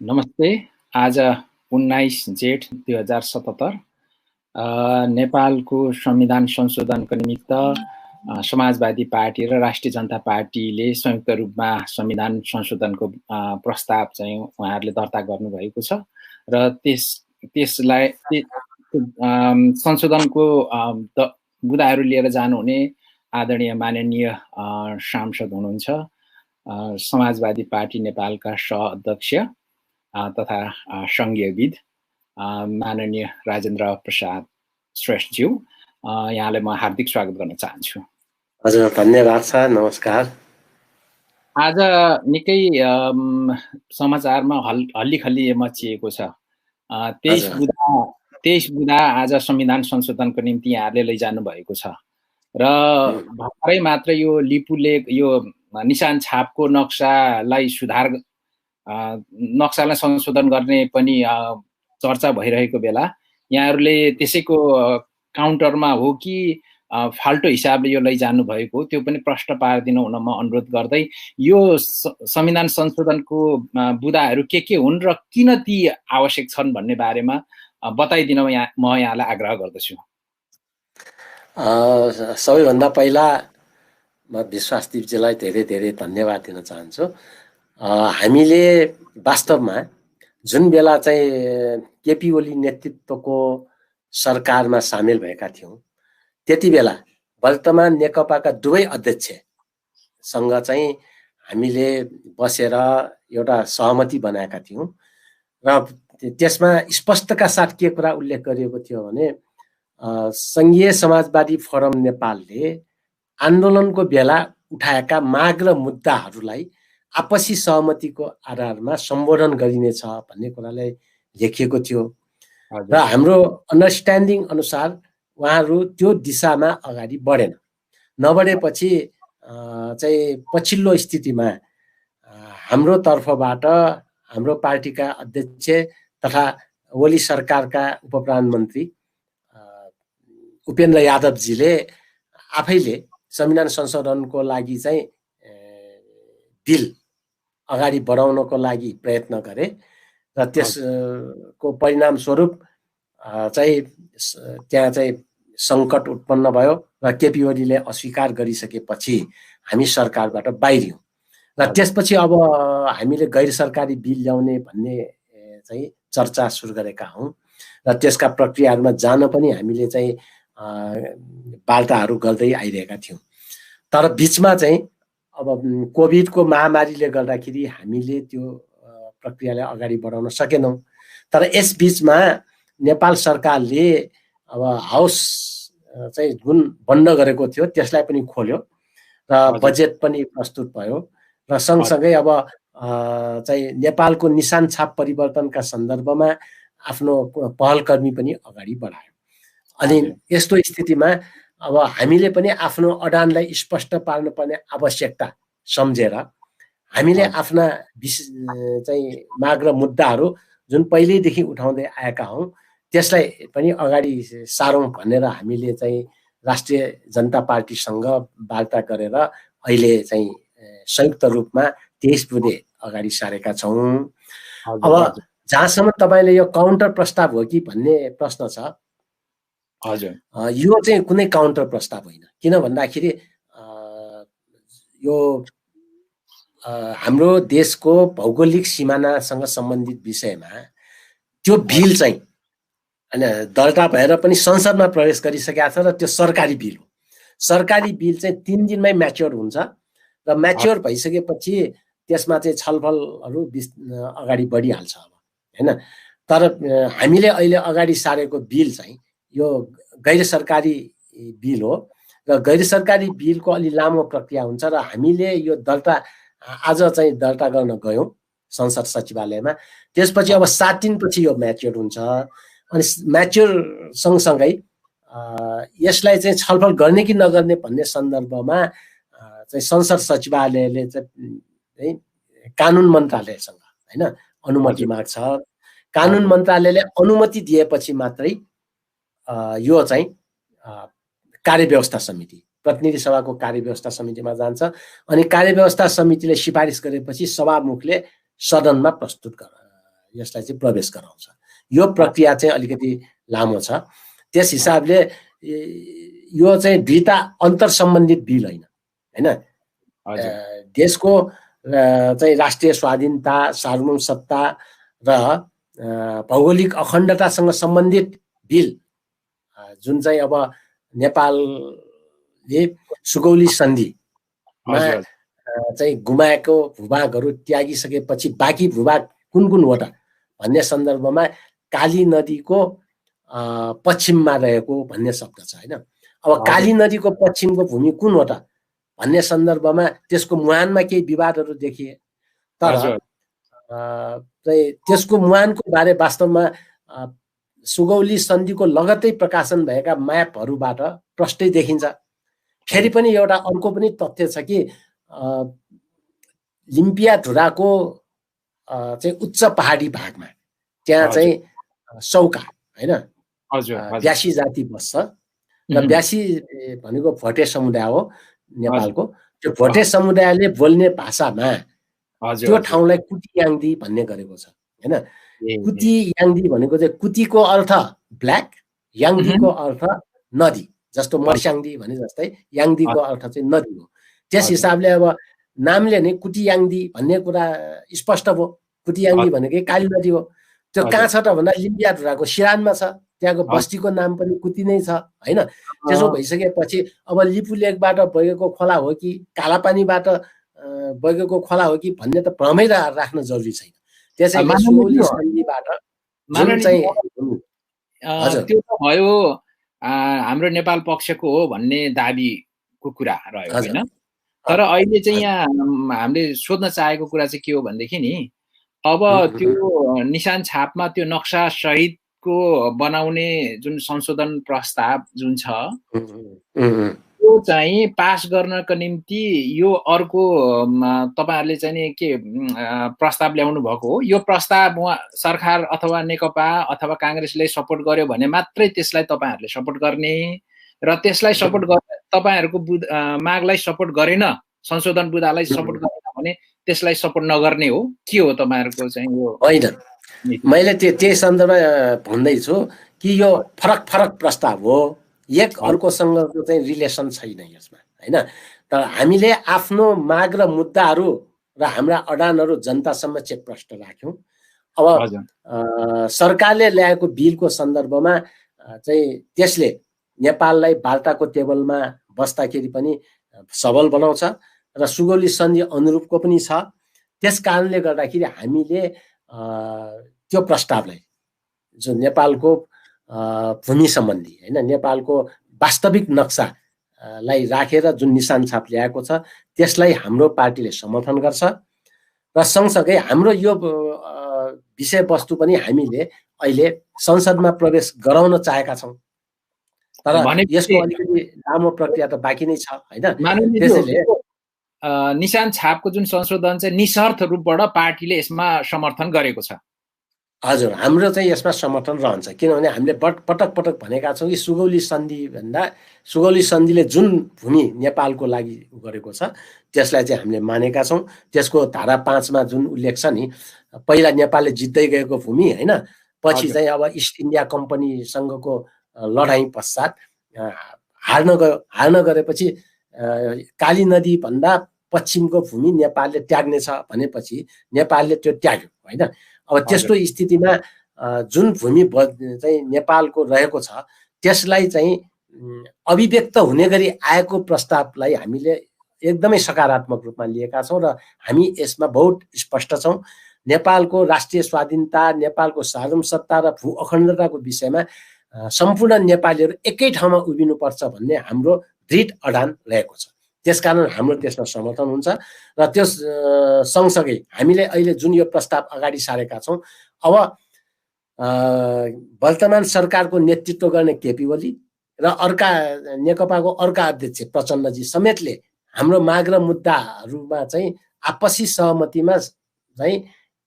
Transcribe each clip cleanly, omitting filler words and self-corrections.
नमस्ते। आज 19 जेठ 2077 नेपालको संविधान संशोधनको निमित्त समाजवादी पार्टी र राष्ट्रिय जनता पार्टीले संयुक्त रूपमा संविधान संशोधनको प्रस्ताव चाहिँ उहाँहरूले दर्ता गर्नुभएको छ र त्यसलाई संशोधनको बुदाहरू लिएर जानुहुने आदरणीय माननीय सांसद हुनुहुन्छ समाजवादी पार्टी नेपालका सह-अध्यक्ष तथा संघीयविद माननीय राजेन्द्र प्रसाद श्रेष्ठज्यू, यहाँलाई म हार्दिक स्वागत गर्न चाहन्छु। हजुर, धन्यवाद सर, नमस्कार। आज निकै समाचारमा हल्लीखल्ली मचिएको छ। 23 बुधा आज संविधान संशोधनको निम्ति यहाँहरूले लैजानु भएको छ र भर्खरै मात्र यो लिपुले यो निशान छापको नक्सालाई संशोधन गर्ने पनि चर्चा भइरहेको बेला यहाँहरूले त्यसैको काउन्टरमा हो कि फाल्टो हिसाबले यो लैजानु भएको त्यो पनि प्रश्न पारिदिनु हुन म अनुरोध गर्दै यो संविधान संशोधनको बुदाहरू के हुन् र किन ती आवश्यक छन् भन्ने बारेमा बताइदिन म यहाँलाई आग्रह गर्दछु। सबैभन्दा पहिला म विश्वासदीपजीलाई धेरै धेरै धन्यवाद दिन चाहन्छु। हामीले वास्तवमा जुन बेला चाहिँ केपी ओली नेतृत्वको सरकारमा सामेल भएका थियौँ त्यति बेला वर्तमान नेकपाका दुवै अध्यक्षसँग चाहिँ हामीले बसेर एउटा सहमति बनाएका थियौँ र त्यसमा स्पष्टका साथ के कुरा उल्लेख गरिएको थियो भने संघीय समाजवादी फोरम नेपालले आन्दोलनको बेला उठाएका माग र मुद्दाहरूलाई आपसी सहमतिको आधारमा सम्बोधन गरिनेछ भन्ने कुरालाई लेखिएको थियो र हाम्रो अन्डरस्ट्यान्डिङ अनुसार उहाँहरू त्यो दिशामा अगाडि बढेन। नबढेपछि चाहिँ पछिल्लो स्थितिमा हाम्रो तर्फबाट हाम्रो पार्टीका अध्यक्ष तथा ओली सरकारका उपप्रधानमन्त्री उपेन्द्र यादवजीले आफैले संविधान संशोधनको लागि चाहिँ बिल अगाडि बढाउनको लागि प्रयत्न गरे र त्यसको परिणाम स्वरूप चाहिँ त्यहाँ चाहिँ सङ्कट उत्पन्न भयो र केपी ओलीले अस्वीकार गरिसकेपछि हामी सरकारबाट बाहिरियौँ र त्यसपछि अब हामीले गैर सरकारी बिल ल्याउने भन्ने चाहिँ चर्चा सुरु गरेका हौँ र त्यसका प्रक्रियाहरूमा जान पनि हामीले चाहिँ वार्ताहरू गर्दै आइरहेका थियौँ। तर बिचमा चाहिँ अब कोभिडको महामारीले गर्दाखेरि हामीले त्यो प्रक्रियालाई अगाडि बढाउन सकेनौँ। तर यस बिचमा नेपाल सरकारले अब हाउस चाहिँ जुन बन्द गरेको थियो त्यसलाई पनि खोल्यो र बजेट पनि प्रस्तुत भयो र सँगसँगै अब चाहिँ नेपालको निशान छाप परिवर्तनका सन्दर्भमा आफ्नो पहलकर्मी पनि अगाडि बढायो। अनि यस्तो स्थितिमा अब हामीले पनि आफ्नो अडानलाई स्पष्ट पार्नुपर्ने आवश्यकता सम्झेर हामीले आफ्ना चाहिँ माग र मुद्दाहरू जुन पहिल्यैदेखि उठाउँदै आएका हौँ त्यसलाई पनि अगाडि सारौँ भनेर हामीले चाहिँ राष्ट्रिय जनता पार्टीसँग वार्ता गरेर अहिले चाहिँ संयुक्त रूपमा 23 बुधे अगाडि सारेका छौँ। अब जहाँसम्म तपाईँले यो काउन्टर प्रस्ताव हो कि भन्ने प्रश्न छ, हजुर, यो चाहिँ कुनै काउन्टर प्रस्ताव होइन। किन भन्दाखेरि यो हाम्रो देशको भौगोलिक सिमानासँग सम्बन्धित विषयमा त्यो बिल चाहिँ दर्ता भएर पनि संसदमा प्रवेश गरिसकेको छ र त्यो सरकारी बिल हो। सरकारी बिल चाहिँ 3 दिनमै म्याच्योर हुन्छ र म्याच्योर भइसकेपछि त्यसमा चाहिँ छलफलहरू अगाडि बढिहाल्छ अब हैन। तर हामीले अहिले अगाडि सारेको बिल चाहिँ यो गैर सरकारी बिल हो र गैर सरकारी बिलको अलि लामो प्रक्रिया हुन्छ र हामीले यो दर्ता आज चाहिँ दर्ता गर्न गयौँ संसद सचिवालयमा। त्यसपछि अब 7 दिनपछि यो म्याच्योर हुन्छ। अनि म्याच्योर सँगसँगै यसलाई चाहिँ छलफल गर्ने कि नगर्ने भन्ने सन्दर्भमा चाहिँ संसद सचिवालयले चाहिँ कानुन मन्त्रालयसँग हैन अनुमति माग्छ। कानुन मन्त्रालयले अनुमति दिएपछि मात्रै यो चाहिँ कार्यव्यवस्था समिति प्रतिनिधि सभाको कार्यव्यवस्था समितिमा जान्छ अनि कार्यव्यवस्था समितिले सिफारिस गरेपछि सभामुखले सदनमा प्रस्तुत यसलाई चाहिँ प्रवेश गराउँछ। यो प्रक्रिया चाहिँ अलिकति लामो छ। त्यस हिसाबले यो चाहिँ दुईटा अन्तर सम्बन्धित बिल होइन देशको चाहिँ राष्ट्रिय स्वाधीनता, सार्वभौम सत्ता र भौगोलिक अखण्डतासँग सम्बन्धित बिल जुन चाहिँ अब नेपालले सुगौली सन्धिमा चाहिँ गुमाएको भूभागहरू त्यागिसकेपछि बाँकी भूभाग कुन कुनवटा भन्ने सन्दर्भमा काली नदीको पश्चिममा रहेको भन्ने शब्द छ होइन। अब काली नदीको पश्चिमको भूमि कुनवटा भन्ने सन्दर्भमा त्यसको मुहानमा केही विवादहरू देखिए, तर त्यसको मुहानको बारे वास्तवमा सुगौली सन्धिको लगत्तै प्रकाशन भएका म्यापहरूबाट प्रष्टै देखिन्छ। फेरि पनि एउटा अर्को पनि तथ्य छ कि लिम्पियाधुराको चाहिँ उच्च पहाडी भागमा त्यहाँ चाहिँ सौका होइन ब्यासी जाति बस्छ र ब्यासी भनेको भोटे समुदाय हो नेपालको। त्यो भोटे समुदायले बोल्ने भाषामा त्यो ठाउँलाई कुटियाङ्दी भन्ने गरेको छ होइन। कुटियाङ्दी भनेको चाहिँ कुटीको अर्थ ब्ल्याक, याङ्दीको अर्थ नदी, जस्तो मर्स्याङ्दी भने जस्तै याङ्दीको अर्थ चाहिँ नदी हो। त्यस हिसाबले अब नामले नै कुटियाङ्दी भन्ने कुरा स्पष्ट भयो। कुटियाङ्दी भनेकै काली नदी हो। त्यो कहाँ छ त भन्दा लिम्पियाधुराको सिरानमा छ। त्यहाँको बस्तीको नाम पनि कुटी नै छ होइन। त्यसो भइसकेपछि अब लिपु लेकबाट बगेको खोला हो कि कालापानीबाट बगेको खोला हो कि भन्ने त भ्रमै राख्न जरुरी छैन। त्यसैले सुगौली सन्धिबाट त्यो त भयो हाम्रो नेपाल पक्षको हो भन्ने दाबीको कुरा रह्यो होइन। तर अहिले चाहिँ यहाँ हामीले सोध्न चाहेको कुरा चाहिँ के हो भनेदेखि नि, अब त्यो निशान छापमा त्यो नक्सा सहितको बनाउने जुन संशोधन प्रस्ताव जुन छ त्यो चाहिँ पास गर्नको निम्ति यो अर्को तपाईहरुले चाहिँ के प्रस्ताव ल्याउनु भएको हो। यो प्रस्ताव सरकार अथवा नेकपा अथवा कांग्रेसले सपोर्ट गर्यो भने मात्रै त्यसलाई तपाईहरुले सपोर्ट गर्ने, र त्यसलाई सपोर्ट गर्ने तपाईहरुको मागलाई सपोर्ट गरेन, संशोधन बुदालाई सपोर्ट गरेन भने त्यसलाई सपोर्ट नगर्ने हो। के हो तपाईहरुको चाहिँ यो? होइन, मैले त्यही सन्दर्भमा भन्दै छु कि यो फरक फरक प्रस्ताव हो, एक अर्कोसँगको चाहिँ रिलेसन छैन यसमा हैन। तर हामीले आफ्नो माग र मुद्दाहरू र हाम्रा अडानहरू जनतासम्म चेकप्रष्ट राख्यौं। अब सरकारले ल्याएको बिलको सन्दर्भमा चाहिँ त्यसले नेपाललाई वार्ताको टेबलमा बस्दाखेरि पनि सबल बनाउँछ र सुगौली सन्धि अनुरूपको पनि छ। त्यस कारणले गर्दाखेरि हामीले त्यो प्रस्तावलाई जो नेपालको भूमि सम्बन्धी हैन, नेपालको वास्तविक नक्सालाई राखेर जुन निशान छाप ल्याएको छ त्यसलाई हाम्रो पार्टीले समर्थन गर्छ र सँगसँगै हाम्रो यो विषयवस्तु पनि हामीले अहिले संसदमा प्रवेश गराउन चाहेका छौं। तर यसको अलिकति लामो प्रक्रिया त बाँकी नै छ हैन। त्यसैले निशान छापको जुन संशोधन चाहिँ निशर्त रूपबाट पार्टीले यसमा समर्थन गरेको छ। हजुर, हाम्रो चाहिँ यसमा समर्थन रहन्छ, किनभने हामीले पटक पटक भनेका छौँ कि सुगौली सन्धि भन्दा सुगौली सन्धिले जुन भूमि नेपालको लागि गरेको छ त्यसलाई चाहिँ हामीले मानेका छौँ। त्यसको धारा 5 मा जुन उल्लेख छ नि, पहिला नेपालले जित्दै गएको भूमि हैन, पछि चाहिँ अब इस्ट इन्डिया कम्पनीसँगको लडाईँ पश्चात हार्न गएपछि काली नदी भन्दा पश्चिमको भूमि नेपालले त्याग्ने छ भनेपछि नेपालले त्यो त्याग्यो हैन। अब त्यस्तो स्थितिमा जुन भूमि चाहिँ नेपालको रहेको छ त्यसलाई चाहिँ अभिव्यक्त हुने गरी आएको प्रस्तावलाई हामीले एकदमै सकारात्मक रूपमा लिएका छौं र हामी यसमा बहुत स्पष्ट छौं। नेपालको राष्ट्रिय स्वाधीनता, नेपालको सार्वभौम सत्ता र भू अखण्डताको विषयमा सम्पूर्ण नेपालीहरू एकै ठाउँमा उभिनुपर्छ भन्ने हाम्रो दृढ अडान रहेको छ। त्यसकारण हाम्रो त्यसमा समर्थन हुन्छ र त्यस सँगसँगै हामीले अहिले जुन यो प्रस्ताव अगाडि सारेका छौं, अब वर्तमान सरकारको नेतृत्व गर्ने केपी ओली र अर्का नेकपाको अर्का अध्यक्ष प्रचण्डजी समेतले हाम्रो माग र मुद्दाहरूमा चाहिँ आपसी सहमतिमा चाहिँ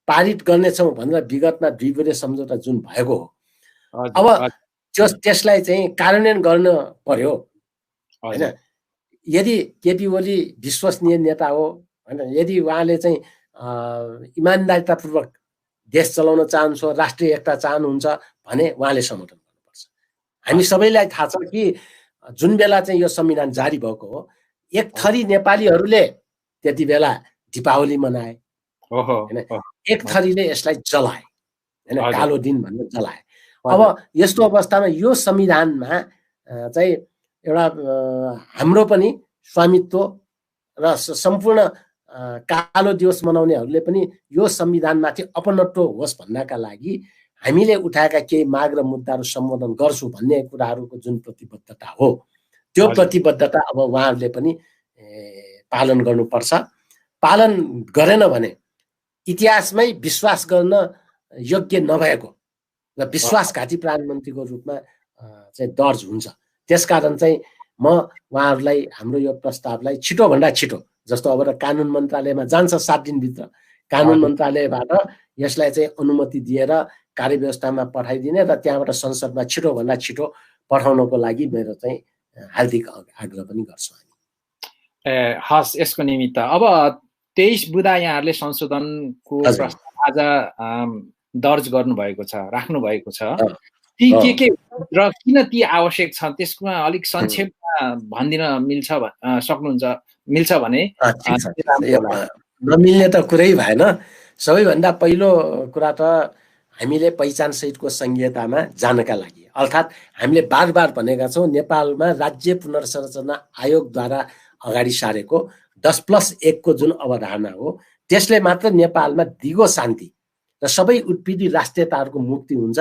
पारित गर्नेछौँ भनेर विगतमा द्विपक्षीय सम्झौता जुन भएको हो, अब त्यसलाई चाहिँ कार्यान्वयन गर्न पर्यो हैन। यदि केपी ओली विश्वसनीय नेता हो हैन, यदि उहाँले चाहिँ इमानदारितापूर्वक देश चलाउन चाहन्छ, राष्ट्रिय एकता चाहनुहुन्छ भने उहाँले समर्थन गर्नुपर्छ। हामी सबैलाई थाहा छ कि जुन बेला चाहिँ यो संविधान जारी भएको हो, एक थरी नेपालीहरूले त्यति बेला दीपावली मनाए हैन, एक थरीले यसलाई जलाए हैन, कालो दिन भनेर जलाए। अब यस्तो अवस्थामा यो संविधानमा चाहिँ एउटा हाम्रो पनि स्वामित्व र सम्पूर्ण कालो दिवस मनाउनेहरूले पनि यो संविधानमाथि अपनत्व होस् भन्नका लागि हामीले उठाएका केही माग र मुद्दाहरू सम्बोधन गर्छु भन्ने कुराहरूको जुन प्रतिबद्धता हो, त्यो प्रतिबद्धता अब उहाँहरूले पनि पालन गर्नुपर्छ। पालन गरेन भने इतिहासमै विश्वास गर्न योग्य नभएको र विश्वासघाती प्रधानमन्त्रीको रूपमा चाहिँ दर्ज हुन्छ। त्यसकारण चाहिँ म उहाँहरूलाई हाम्रो यो प्रस्तावलाई छिटोभन्दा छिटो, जस्तो अब कानुन मन्त्रालयमा जान्छ 7 दिनभित्र, कानुन मन्त्रालयबाट यसलाई चाहिँ अनुमति दिएर कार्यव्यवस्थामा पठाइदिने र त्यहाँबाट संसदमा छिटोभन्दा छिटो पठाउनको लागि मेरो चाहिँ हार्दिक आग्रह पनि गर्छु हामी। हस्, यसको निमित्त अब 23 बुँदा यहाँहरूले संशोधनको प्रस्ताव आज दर्ज गर्नुभएको छ, राख्नु भएको छ। ती के र किन ती आवश्यक छ त्यसमा अलिक संक्षेपमा भनिदिन मिल्छ भने? नमिल्ने त कुरै भएन। सबैभन्दा पहिलो कुरा त हामीले पहिचान सहितको संहितामा जानका लागि, अर्थात् हामीले बार भनेका छौँ नेपालमा राज्य पुनर्संरचना आयोगद्वारा अगाडि सारेको 10+1 को जुन अवधारणा हो, त्यसले मात्र नेपालमा दिगो शान्ति र सबै उत्पीडी राष्ट्रियताहरूको मुक्ति हुन्छ।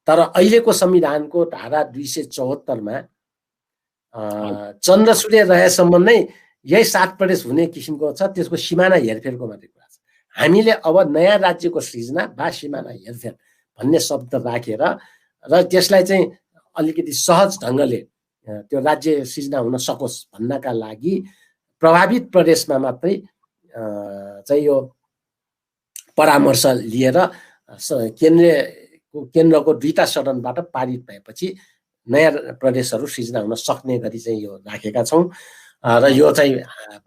तर अहिलेको संविधानको धारा 274 मा चन्द्र सूर्य रहेसम्म नै यही 7 प्रदेश हुने किसिमको छ, त्यसको सिमाना हेरफेरको मात्रै कुरा छ। हामीले अब नयाँ राज्यको सृजना वा सिमाना हेरफेर भन्ने शब्द राखेर र त्यसलाई चाहिँ अलिकति सहज ढङ्गले त्यो राज्य सृजना हुन सकोस् भन्नका लागि प्रभावित प्रदेशमा मात्रै चाहिँ यो परामर्श लिएर केन्द्रको 2टा सदनबाट पारित भएपछि नयाँ प्रदेशहरू सृजना हुन सक्ने गरी चाहिँ यो राखेका छौँ। र यो चाहिँ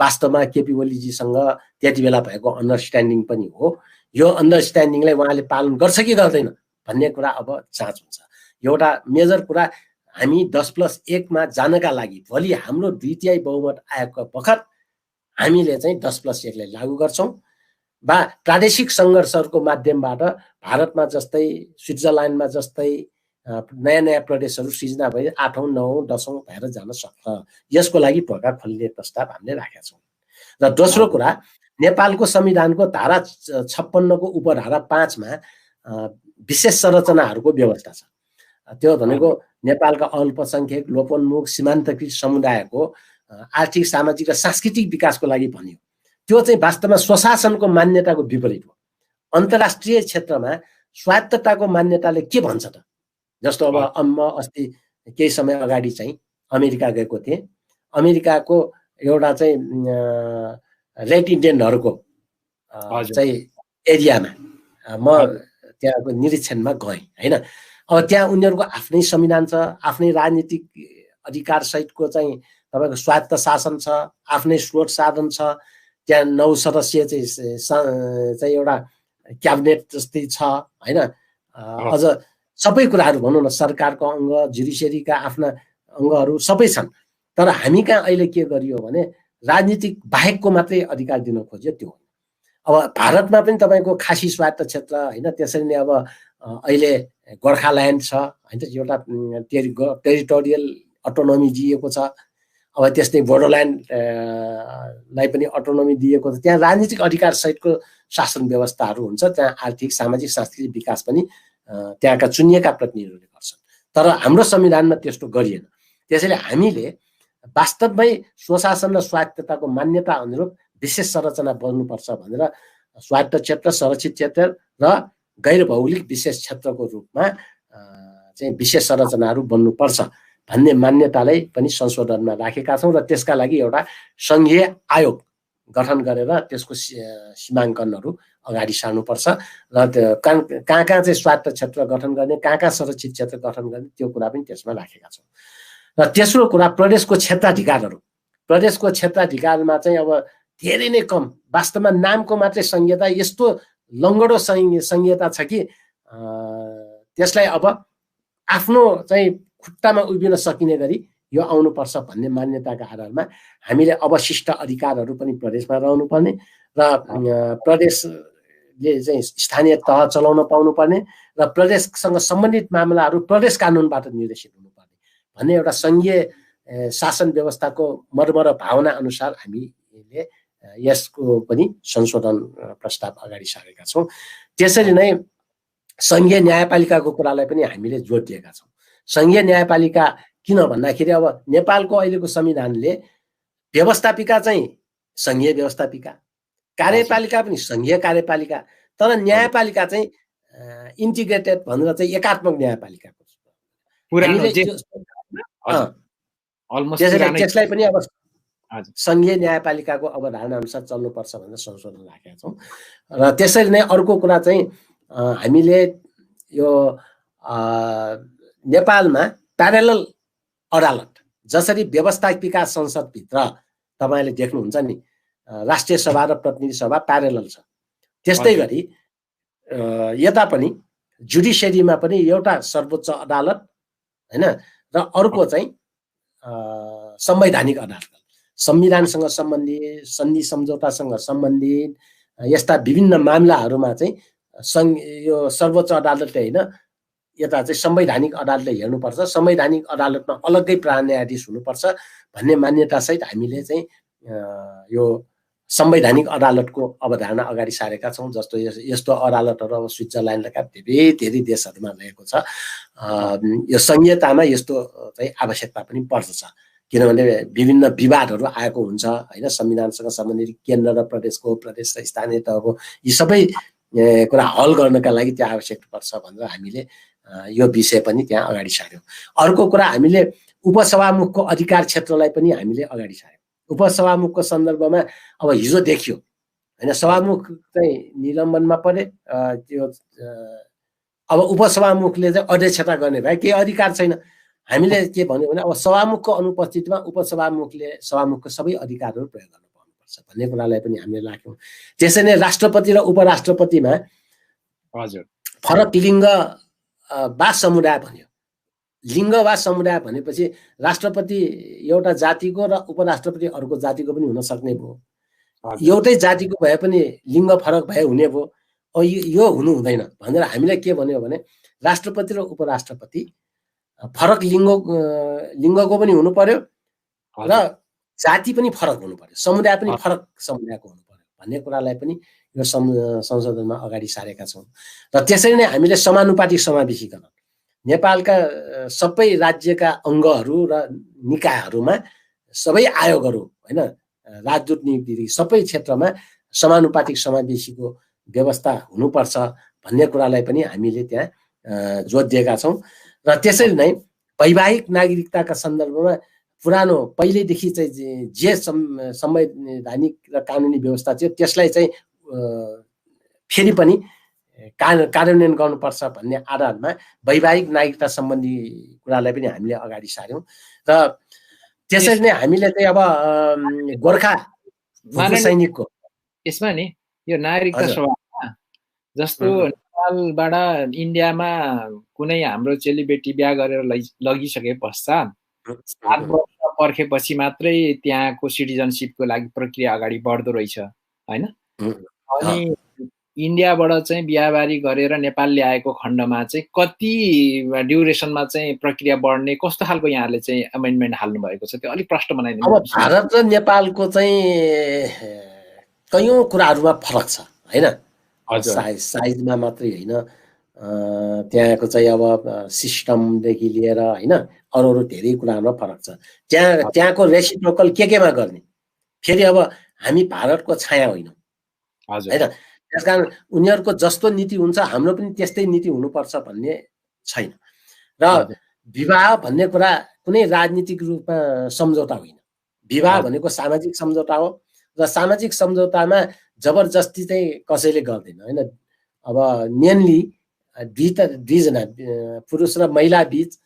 वास्तवमा केपी ओलीजीसँग त्यति बेला भएको अन्डरस्ट्यान्डिङ पनि हो। यो अन्डरस्ट्यान्डिङलाई उहाँले पालन गर्छ कि गर्दैन भन्ने कुरा अब जाँच हुन्छ। एउटा मेजर कुरा, हामी 10+1 मा जानका लागि भोलि हाम्रो 2/3 बहुमत आएको बखत हामीले चाहिँ 10+1 लाई लागू गर्छौँ वा प्रादेशिक सङ्घर्षहरूको माध्यमबाट भारतमा जस्तै स्विट्जरल्यान्डमा जस्तै नयाँ प्रदेशहरू सृजना भए 8औं 9औं 10औं भएर जान सक्छ। यसको लागि ढोका खोल्ने प्रस्ताव हामीले राखेका छौँ। र दोस्रो कुरा, नेपालको संविधानको धारा 56 को उपधारा 5 मा विशेष संरचनाहरूको व्यवस्था छ। त्यो भनेको नेपालका अल्पसंख्यक, लोपोन्मुख, सीमान्तकृत समुदायको आर्थिक, सामाजिक र सांस्कृतिक विकासको लागि भनियो। त्यो चाहिँ वास्तवमा स्वशासनको मान्यताको विपरीत हो। अन्तर्राष्ट्रिय क्षेत्रमा स्वायत्तताको मान्यताले के भन्छ त? जस्तो अब म अस्ति केही समय अगाडि चाहिँ अमेरिका गएको थिएँ। अमेरिकाको एउटा चाहिँ रेड इन्डियनहरूको चाहिँ एरियामा म त्यहाँको निरीक्षणमा गएँ हैन। अब त्यहाँ उनीहरूको आफ्नै संविधान छ, आफ्नै राजनीतिक अधिकार सहितको चाहिँ तपाईँको स्वायत्त शासन छ, आफ्नै स्रोत साधन छ। त्यहाँ 9 सदस्यीय चाहिँ एउटा क्याबिनेट जस्तै छ हैन। अझ सबै कुराहरू भनौँ न, सरकारको अङ्ग, जुडिसियरीका आफ्ना अङ्गहरू सबै छन्। तर हामी कहाँ अहिले के गरियो भने राजनीतिक बाहेकको मात्रै अधिकार दिन खोज्यो, त्यो हो। अब भारतमा पनि तपाईँको खासी स्वायत्त क्षेत्र हैन, त्यसरी नै अब अहिले गोर्खाल्यान्ड छ हैन, एउटा टेरिटोरियल अटोनोमी दिएको छ। अब त्यस्तै बोडोल्यान्डलाई पनि अटोनोमी दिएको छ। त्यहाँ राजनीतिक अधिकार सहितको शासन व्यवस्थाहरू हुन्छ। त्यहाँ आर्थिक, सामाजिक, सांस्कृतिक विकास पनि त्यहाँका चुनिएका प्रतिनिधिहरूले गर्छन्। तर हाम्रो संविधानमा त्यस्तो गरिएन। त्यसैले हामीले वास्तवमै स्वशासन र स्वायत्तताको मान्यता अनुरूप विशेष संरचना बन्नुपर्छ भनेर स्वायत्त क्षेत्र, संरक्षित क्षेत्र र गैर भौगोलिक विशेष क्षेत्रको रूपमा चाहिँ विशेष संरचनाहरू बन्नुपर्छ भन्ने मान्यतालाई पनि संशोधनमा राखेका छौँ। र त्यसका लागि एउटा सङ्घीय आयोग गठन गरेर त्यसको सीमाङ्कनहरू अगाडि सार्नुपर्छ र कहाँ चाहिँ स्वायत्त क्षेत्र गठन गर्ने, कहाँ संरक्षित क्षेत्र गठन गर्ने, त्यो कुरा पनि त्यसमा राखेका छौँ। र तेस्रो कुरा, प्रदेशको क्षेत्राधिकारहरू। प्रदेशको क्षेत्राधिकारमा चाहिँ अब धेरै नै कम, वास्तवमा नामको मात्रै संहिता, यस्तो लङ्गडो संहिता छ कि त्यसलाई अब आफ्नो चाहिँ खुट्टामा उभिन सकिने गरी यो आउनुपर्छ भन्ने मान्यताका आधारमा हामीले अवशिष्ट अधिकारहरू पनि प्रदेशमा रहनुपर्ने र प्रदेशले चाहिँ स्थानीय तह चलाउन पाउनुपर्ने र प्रदेशसँग सम्बन्धित मामलाहरू प्रदेश कानुनबाट निर्देशित हुनुपर्ने भन्ने एउटा सङ्घीय शासन व्यवस्थाको मर्म र भावना अनुसार हामीले यसको पनि संशोधन प्रस्ताव अगाडि सारेका छौँ। त्यसरी नै सङ्घीय न्यायपालिकाको कुरालाई पनि हामीले जोड दिएका छौँ। सङ्घीय न्यायपालिका किन भन्दाखेरि अब नेपालको अहिलेको संविधानले व्यवस्थापिका चाहिँ सङ्घीय व्यवस्थापिका, कार्यपालिका पनि सङ्घीय कार्यपालिका, तर न्यायपालिका चाहिँ इन्टिग्रेटेड भनेर चाहिँ एकात्मक न्यायपालिकाको त्यसलाई पनि अब सङ्घीय न्यायपालिकाको अवधारणा अनुसार चल्नुपर्छ भनेर संशोधन राखेका छौँ। र त्यसरी नै अर्को कुरा चाहिँ हामीले यो नेपालमा प्यारेलल अदालत जसरी व्यवस्थापिका संसदभित्र तपाईँले देख्नुहुन्छ नि राष्ट्रिय सभा र प्रतिनिधि सभा प्यारेलल छ, त्यस्तै गरी यता पनि जुडिसियरीमा पनि एउटा सर्वोच्च अदालत हैन र अर्को चाहिँ संवैधानिक अदालत, संविधानसँग सम्बन्धित सन्धि सम्झौतासँग सम्बन्धित यस्ता विभिन्न मामलाहरूमा चाहिँ यो सर्वोच्च अदालतले होइन यता चाहिँ संवैधानिक अदालतले हेर्नुपर्छ, संवैधानिक अदालतमा अलग्गै प्रधान न्यायाधीश हुनुपर्छ भन्ने मान्यतासहित हामीले चाहिँ यो संवैधानिक अदालतको अवधारणा अगाडि सारेका छौँ। जस्तो यस्तो अदालतहरू अब स्विजरल्यान्ड लगायत धेरै देशहरूमा रहेको छ। यो संहितामा यस्तो चाहिँ आवश्यकता पनि पर्दछ, किनभने विभिन्न विवादहरू आएको हुन्छ होइन, संविधानसँग सम्बन्धित केन्द्र र प्रदेशको, प्रदेश र स्थानीय तहको यी सबै कुरा हल गर्नका लागि त्यो आवश्यक पर्छ भनेर हामीले यो विषय पनि त्यहाँ अगाडि सार्यौँ। अर्को कुरा हामीले उपसभामुखको अधिकार क्षेत्रलाई पनि हामीले अगाडि सार्यौँ। उपसभामुखको सन्दर्भमा अब हिजो देखियो होइन, सभामुख चाहिँ निलम्बनमा परे, त्यो अब उपसभामुखले चाहिँ अध्यक्षता गर्ने भए केही अधिकार छैन। हामीले के भन्यो भने अब सभामुखको अनुपस्थितिमा उपसभामुखले सभामुखको सबै अधिकारहरू प्रयोग गर्न पाउनुपर्छ भन्ने कुरालाई पनि हामीले राख्यौँ। त्यसै नै राष्ट्रपति र उपराष्ट्रपतिमा हजुर फरक लिङ्ग वा समुदाय भन्यो। लिङ्ग वा समुदाय भनेपछि राष्ट्रपति एउटा जातिको र उपराष्ट्रपति अर्को जातिको पनि हुन सक्ने भयो, एउटै जातिको भए पनि लिङ्ग फरक भए हुने भयो। यो हुनु हुँदैन भनेर हामीले के भन्यो भने राष्ट्रपति र उपराष्ट्रपति फरक लिङ्गको पनि हुनु पर्यो र जाति पनि फरक हुनु पर्यो, समुदाय पनि फरक समुदायको हुनु पर्यो भन्ने कुरालाई पनि यो संशोधनमा अगाडि सारेका छौँ। र त्यसरी नै हामीले समानुपातिक समावेशीकरण नेपालका सबै राज्यका अङ्गहरू र निकायहरूमा सबै आयोगहरू होइन, राजदूत नियुक्ति सबै क्षेत्रमा समानुपातिक समावेशीको व्यवस्था हुनुपर्छ भन्ने कुरालाई पनि हामीले त्यहाँ जोड दिएका छौँ। र त्यसरी नै वैवाहिक नागरिकताका सन्दर्भमा पुरानो पहिल्यैदेखि चाहिँ जे संवैधानिक र कानुनी व्यवस्था थियो त्यसलाई चाहिँ फेरि पनि कार्यान्वयन गर्नुपर्छ भन्ने आधारमा वैवाहिक नागरिकता सम्बन्धी कुरालाई पनि हामीले अगाडि सार्यौँ। र त्यसरी नै हामीले चाहिँ अब गोर्खा सैनिकको यसमा नि यो नागरिकता सभामा जस्तो नेपालबाट इन्डियामा कुनै हाम्रो चेलीबेटी बिहा गरेर लगिसके पश्चात 7 वर्ष पर्खेपछि मात्रै त्यहाँको सिटिजनसिपको लागि प्रक्रिया अगाडि बढ्दो रहेछ होइन। अनि इन्डियाबाट चाहिँ बिहाबारी गरेर नेपाल ल्याएको खण्डमा चाहिँ कति ड्युरेसनमा चाहिँ प्रक्रिया बढ्ने, कस्तो खालको यहाँले चाहिँ अमेन्डमेन्ट हाल्नु भएको छ त्यो अलिक प्रश्न बनाइदिनु। अब भारत र नेपालको चाहिँ कयौँ कुराहरूमा फरक छ होइन, साइजमा मात्रै होइन, त्यहाँको चाहिँ अब सिस्टमदेखि लिएर होइन अरू धेरै कुराहरूमा फरक छ। त्यहाँको रेसिप्रोकल केमा गर्ने, फेरि अब हामी भारतको छाया होइनौँ होइन, त्यसकारण उनीहरूको जस्तो नीति हुन्छ हाम्रो पनि त्यस्तै नीति हुनुपर्छ भन्ने छैन। र विवाह भन्ने कुरा कुनै राजनीतिक रूपमा सम्झौता होइन, विवाह भनेको सामाजिक सम्झौता हो र सामाजिक सम्झौतामा जबरजस्ती चाहिँ कसैले गर्दैन होइन। अब मेनली दुईजना पुरुष र महिला बीच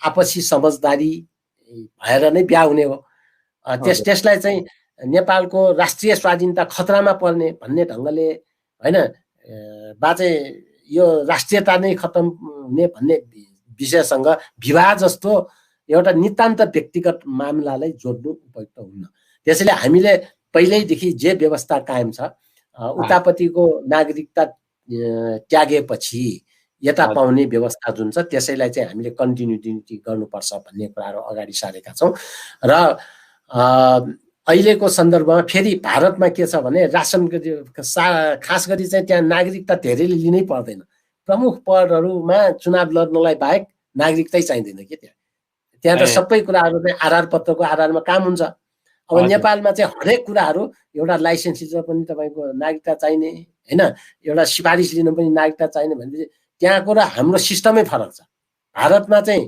आपसी समझदारी भएर नै बिहा हुने हो। त्यसलाई चाहिँ नेपालको राष्ट्रिय स्वाधीनता खतरामा पर्ने भन्ने ढङ्गले होइन बा चाहिँ यो राष्ट्रियता नै खतम हुने भन्ने विषयसँग विवाह जस्तो एउटा नितान्त व्यक्तिगत मामलालाई जोड्नु उपयुक्त हुन्न। त्यसैले हामीले पहिल्यैदेखि जे व्यवस्था कायम छ, उतापट्टिको नागरिकता त्यागेपछि यता पाउने व्यवस्था जुन छ त्यसैलाई चाहिँ हामीले कन्टिन्युटी गर्नुपर्छ भन्ने कुराहरू अगाडि सारेका छौँ। र अहिलेको सन्दर्भमा फेरि भारतमा के छ भने रासन खास गरी चाहिँ त्यहाँ नागरिकता धेरैले लिनै पर्दैन। प्रमुख पदहरूमा चुनाव लड्नलाई बाहेक नागरिकतै चाहिँदैन कि त्यहाँ त सबै कुराहरू चाहिँ आधार पत्रको आधारमा काम हुन्छ। अब नेपालमा चाहिँ हरेक कुराहरू एउटा लाइसेन्स लिन पनि तपाईँको नागरिकता चाहिने होइन, एउटा सिफारिस लिन पनि नागरिकता चाहिने भनेपछि त्यहाँको र हाम्रो सिस्टमै फरक छ। भारतमा चाहिँ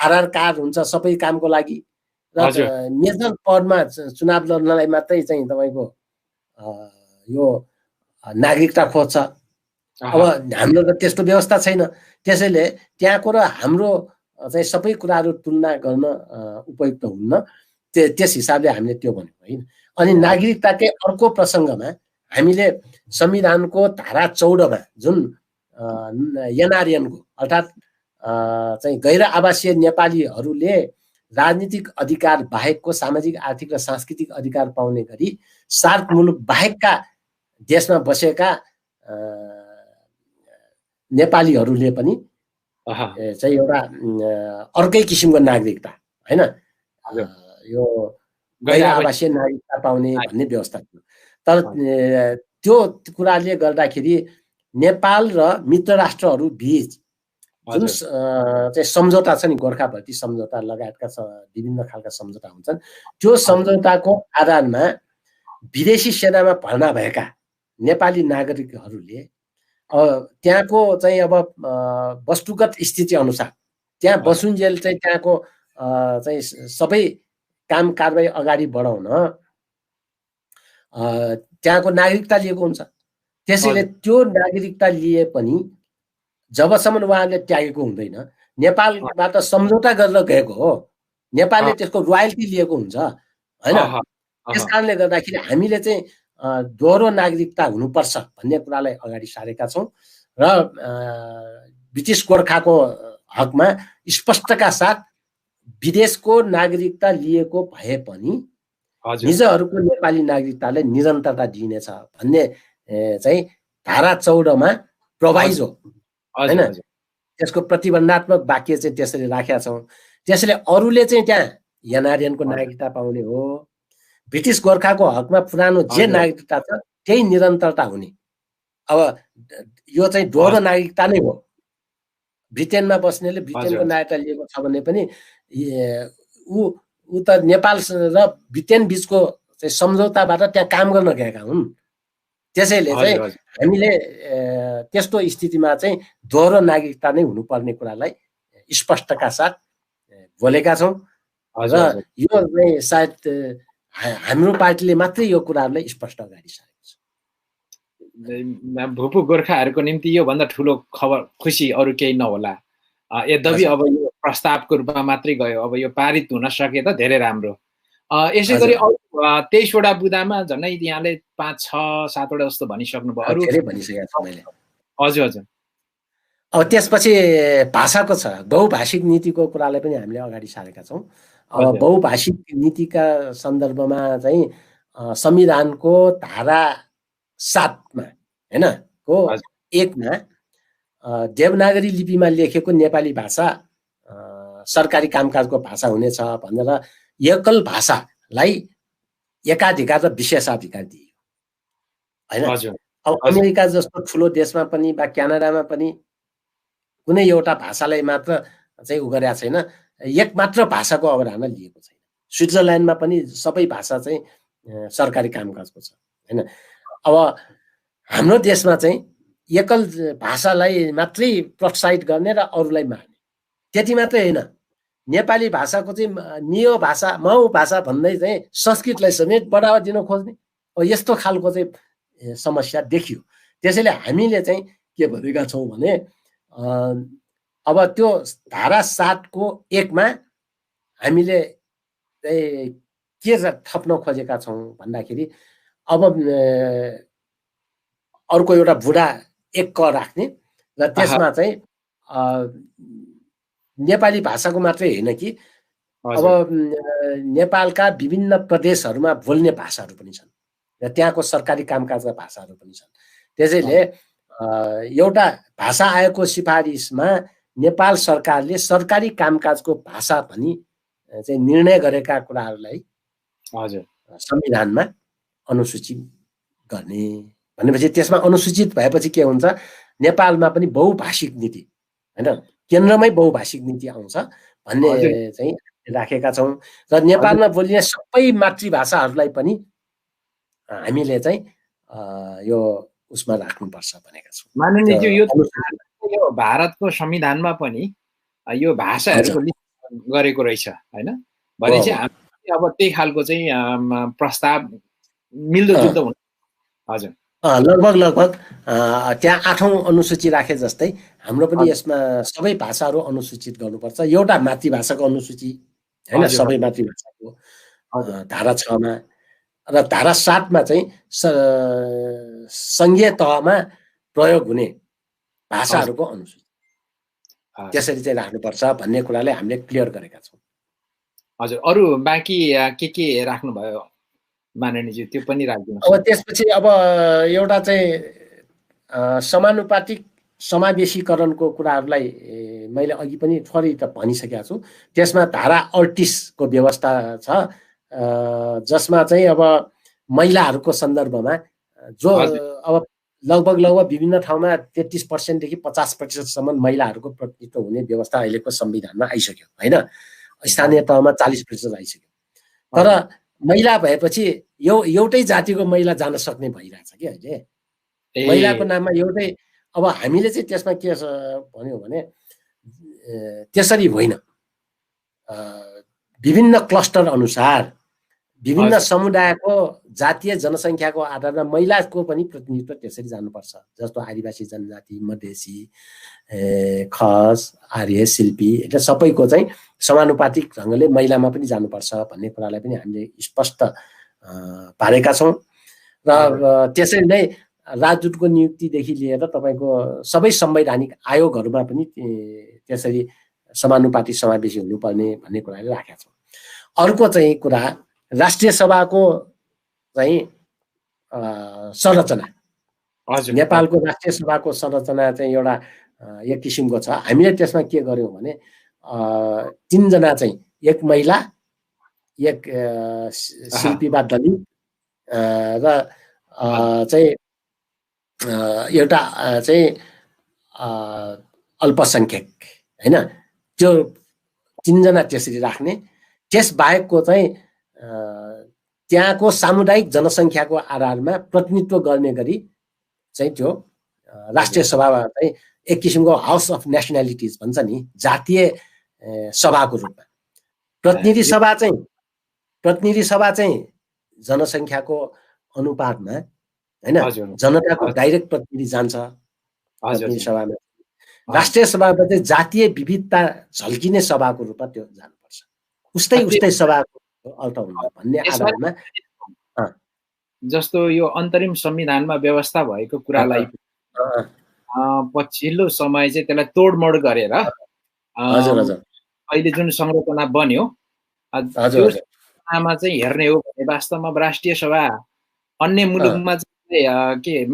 आधार कार्ड हुन्छ सबै कामको लागि र मेजर पदमा चुनाव लड्नलाई मात्रै चाहिँ तपाईँको यो नागरिकता खोज्छ। अब हाम्रो त त्यस्तो व्यवस्था छैन। त्यसैले त्यहाँको र हाम्रो चाहिँ सबै कुराहरू तुलना गर्न उपयुक्त हुन्न। त्यस हिसाबले हामीले त्यो भन्यौँ होइन। अनि नागरिकताकै अर्को प्रसङ्गमा हामीले संविधानको धारा 14मा जुन एनआरएनको अर्थात् चाहिँ गैर आवासीय नेपालीहरूले राजनीतिक अधिकार बाहेकको सामाजिक आर्थिक र सांस्कृतिक अधिकार पाउने गरी सार्क मुलुक बाहेकका देशमा बसेका नेपालीहरूले पनि चाहिँ एउटा अर्कै किसिमको नागरिकता होइन, यो गैर आवासीय नागरिकता पाउने भन्ने व्यवस्था थियो। तर त्यो कुराले गर्दाखेरि नेपाल र मित्र राष्ट्रहरू बीच जुन चाहिँ सम्झौता छ नि, गोर्खाभर्ती सम्झौता लगायतका विभिन्न खालका सम्झौता हुन्छन्, त्यो सम्झौताको आधारमा विदेशी सेनामा भर्ना भएका नेपाली नागरिकहरूले त्यहाँको चाहिँ अब वस्तुगत स्थिति अनुसार त्यहाँ बसुन्जेल चाहिँ त्यहाँको चाहिँ सबै काम कारबाही अगाडि बढाउन त्यहाँको नागरिकता लिएको हुन्छ। त्यसैले त्यो नागरिकता लिए पनि जबसम्म उहाँहरूले त्यागेको हुँदैन, नेपालबाट सम्झौता गरेर गएको हो, नेपालले त्यसको रोयल्टी लिएको हुन्छ होइन। त्यस कारणले गर्दाखेरि हामीले चाहिँ दोहोरो नागरिकता हुनुपर्छ भन्ने कुरालाई अगाडि सारेका छौँ र ब्रिटिस गोर्खाको हकमा स्पष्टका साथ विदेशको नागरिकता लिएको भए पनि निजहरूको नेपाली नागरिकतालाई निरन्तरता दिइनेछ भन्ने चाहिँ धारा 14मा प्रोभाइजो होइन, त्यसको प्रतिबन्धात्मक वाक्य चाहिँ त्यसरी राखेका छौँ। त्यसैले अरूले चाहिँ त्यहाँ एनआरएनको नागरिकता पाउने हो, ब्रिटिस गोर्खाको हकमा पुरानो जे नागरिकता छ त्यही निरन्तरता हुने। अब यो चाहिँ दोहोरो नागरिकता नै हो। ब्रिटेनमा बस्नेले ब्रिटेनको नागरिकता लिएको छ भने पनि ऊ त नेपाल र ब्रिटेन बिचको चाहिँ सम्झौताबाट त्यहाँ काम गर्न गएका हुन्। त्यसैले चाहिँ हामीले त्यस्तो स्थितिमा चाहिँ दोहोरो नागरिकता नै हुनुपर्ने कुरालाई स्पष्टका साथ बोलेका छौँ र यो चाहिँ सायद हाम्रो पार्टीले मात्रै यो कुराहरूलाई स्पष्ट अगाडि सारेको छ। भूपू गोर्खाहरूको निम्ति योभन्दा ठुलो खबर खुसी अरू केही नहोला। यद्यपि अब यो प्रस्तावको रूपमा मात्रै गयो, अब यो पारित हुन सके त धेरै राम्रो। यसै गरी 23वटा बुदामा झन्डै यहाँले 5-6-7वटा जस्तो भनिसक्नुभयो। अरू धेरै भनिसकेको छु मैले। हजुर हजुर। अब त्यसपछि भाषाको छ, बहुभाषिक नीतिको कुरालाई पनि हामीले अगाडि सारेका छौँ। अब बहुभाषिक नीतिका सन्दर्भमा चाहिँ संविधानको धारा 7मा होइन को 1मा देवनागरी लिपिमा लेखेको नेपाली भाषा सरकारी कामकाजको भाषा हुनेछ भनेर एकल भाषालाई एकाधिकार र विशेषाधिकार दिइयो होइन। अब अमेरिका जस्तो ठुलो देशमा पनि वा क्यानाडामा पनि कुनै एउटा भाषालाई मात्र चाहिँ उ गरेका छैन, एक मात्र भाषाको अवधारणा लिएको छैन। स्विट्जरल्यान्डमा पनि सबै भाषा चाहिँ सरकारी कामकाजको छ होइन। अब हाम्रो देशमा चाहिँ एकल भाषालाई मात्रै प्रोत्साहित गर्ने र अरूलाई मार्ने, त्यति मात्रै होइन, नेपाली भाषाको चाहिँ नियो भाषा माउ भाषा भन्दै चाहिँ संस्कृतलाई समेत बढावा दिन खोज्ने, अब यस्तो खालको चाहिँ समस्या देखियो। त्यसैले हामीले चाहिँ के भनेका छौँ भने अब त्यो धारा 7को 1मा हामीले के थप्न खोजेका छौँ भन्दाखेरि अब अर्को एउटा बुढा एक क राख्ने र त्यसमा चाहिँ नेपाली भाषाको मात्रै होइन कि अब नेपालका विभिन्न प्रदेशहरूमा बोल्ने भाषाहरू पनि छन् र त्यहाँको सरकारी कामकाजका भाषाहरू पनि छन्। त्यसैले एउटा भाषा आयोगको सिफारिसमा नेपाल सरकारले सरकारी कामकाजको भाषा भनी चाहिँ निर्णय गरेका कुराहरूलाई संविधानमा अनुसूचित गर्ने भनेपछि त्यसमा अनुसूचित भएपछि के हुन्छ, नेपालमा पनि बहुभाषिक नीति हैन, केन्द्रमै बहुभाषिक नीति आउँछ भन्ने चाहिँ राखेका छौँ र नेपालमा बोलिने सबै मातृभाषाहरूलाई पनि हामीले चाहिँ यो उसमा राख्नुपर्छ भनेका छौँ। माननीय ज्यू, यो भारतको संविधानमा पनि यो भाषाहरूको लिस्ट गरेको रहेछ हैन, भने चाहिँ हामी अब त्यही खालको चाहिँ प्रस्ताव मिल्दोजुल्दो हुन्छ। हजुर, लगभग त्यहाँ 8औं अनुसूची राखे जस्तै हाम्रो पनि यसमा सबै भाषाहरू अनुसूचित गर्नुपर्छ। एउटा मातृभाषाको अनुसूची हैन, सबै मातृभाषाको धारा 6 मा र धारा 7 मा चाहिँ संघीय तहमा प्रयोग हुने भाषाहरूको अनुसूची त्यसरी चाहिँ राख्नुपर्छ भन्ने कुराले हामीले क्लियर गरेका छौँ। हजुर, अरु बाँकी के राख्नुभयो माननीयज्यू, त्यो पनि राखिदिनुहोस्। अब त्यसपछि अब एउटा चाहिँ समानुपातिक समावेशीकरणको कुराहरूलाई मैले अघि पनि थोरै त भनिसकेको छु। त्यसमा धारा 38 को व्यवस्था छ, जसमा चाहिँ अब महिलाहरूको सन्दर्भमा जो अब लगभग विभिन्न ठाउँमा 33% देखि 50% सम्म महिलाहरूको प्रतिनिधित्व हुने व्यवस्था अहिलेको संविधानमा आइसक्यो हैन। स्थानीय तहमा 40% आइसक्यो। तर महिला भएपछि एउटै जातिको महिला जान सक्ने भइरहेछ कि अहिले महिलाको नाममा एउटै। अब हामीले चाहिँ त्यसमा के भन्यो भने त्यसरी होइन, विभिन्न क्लस्टर अनुसार विभिन्न समुदायको जातीय जनसङ्ख्याको आधारमा महिलाको पनि प्रतिनिधित्व त्यसरी जानुपर्छ। जस्तो आदिवासी जनजाति, मधेसी, खस, आर्य, शिल्पी એટલે सबैको चाहिँ समानुपातिक ढङ्गले महिलामा पनि जानुपर्छ भन्ने कुरालाई पनि हामीले स्पष्ट पारेका छौँ। र त्यसरी नै राजदूतको नियुक्तिदेखि लिएर तपाईँको सबै संवैधानिक आयोगहरूमा पनि त्यसरी समानुपातिक समावेशी हुनुपर्ने भन्ने कुराले राखेका छौँ। अर्को चाहिँ कुरा राष्ट्रिय सभाको चाहिँ संरचना। नेपालको राष्ट्रिय सभाको संरचना चाहिँ एउटा एक किसिमको छ। हामीले त्यसमा के गर्यौँ भने 3 जना चाहिँ, एक महिला, एक शिल्पी वा दलित र चाहिँ एउटा चाहिँ अल्पसङ्ख्यक हैन, त्यो 3 जना त्यसरी राख्ने। त्यस बाहेकको चाहिँ त्यहाँको सामुदायिक जनसङ्ख्याको आधारमा प्रतिनिधित्व गर्ने गरी चाहिँ त्यो राष्ट्रिय सभामा चाहिँ एक किसिमको हाउस अफ नेसनालिटिज भन्छ नि, जातीय सभाको रूपमा। प्रतिनिधि सभा चाहिँ जनसङ्ख्याको अनुपातमा हैन, जनताको डाइरेक्ट प्रतिनिधि जान्छ प्रतिनिधि सभामा। राष्ट्रिय सभामा चाहिँ जातीय विविधता झल्किने सभाको रूपमा त्यो जानुपर्छ। उस्तै सभाको अर्थ हुन्छ भन्ने आधारमा। जस्तो यो अन्तरिम संविधानमा व्यवस्था भएको कुरालाई पछिल्लो समय चाहिँ त्यसलाई तोडमोड गरेर अहिले जुन संरचना बन्यो, त्यो संरचनामा चाहिँ हेर्ने हो भने वास्तवमा राष्ट्रिय सभा अन्य मुलुकमा चाहिँ के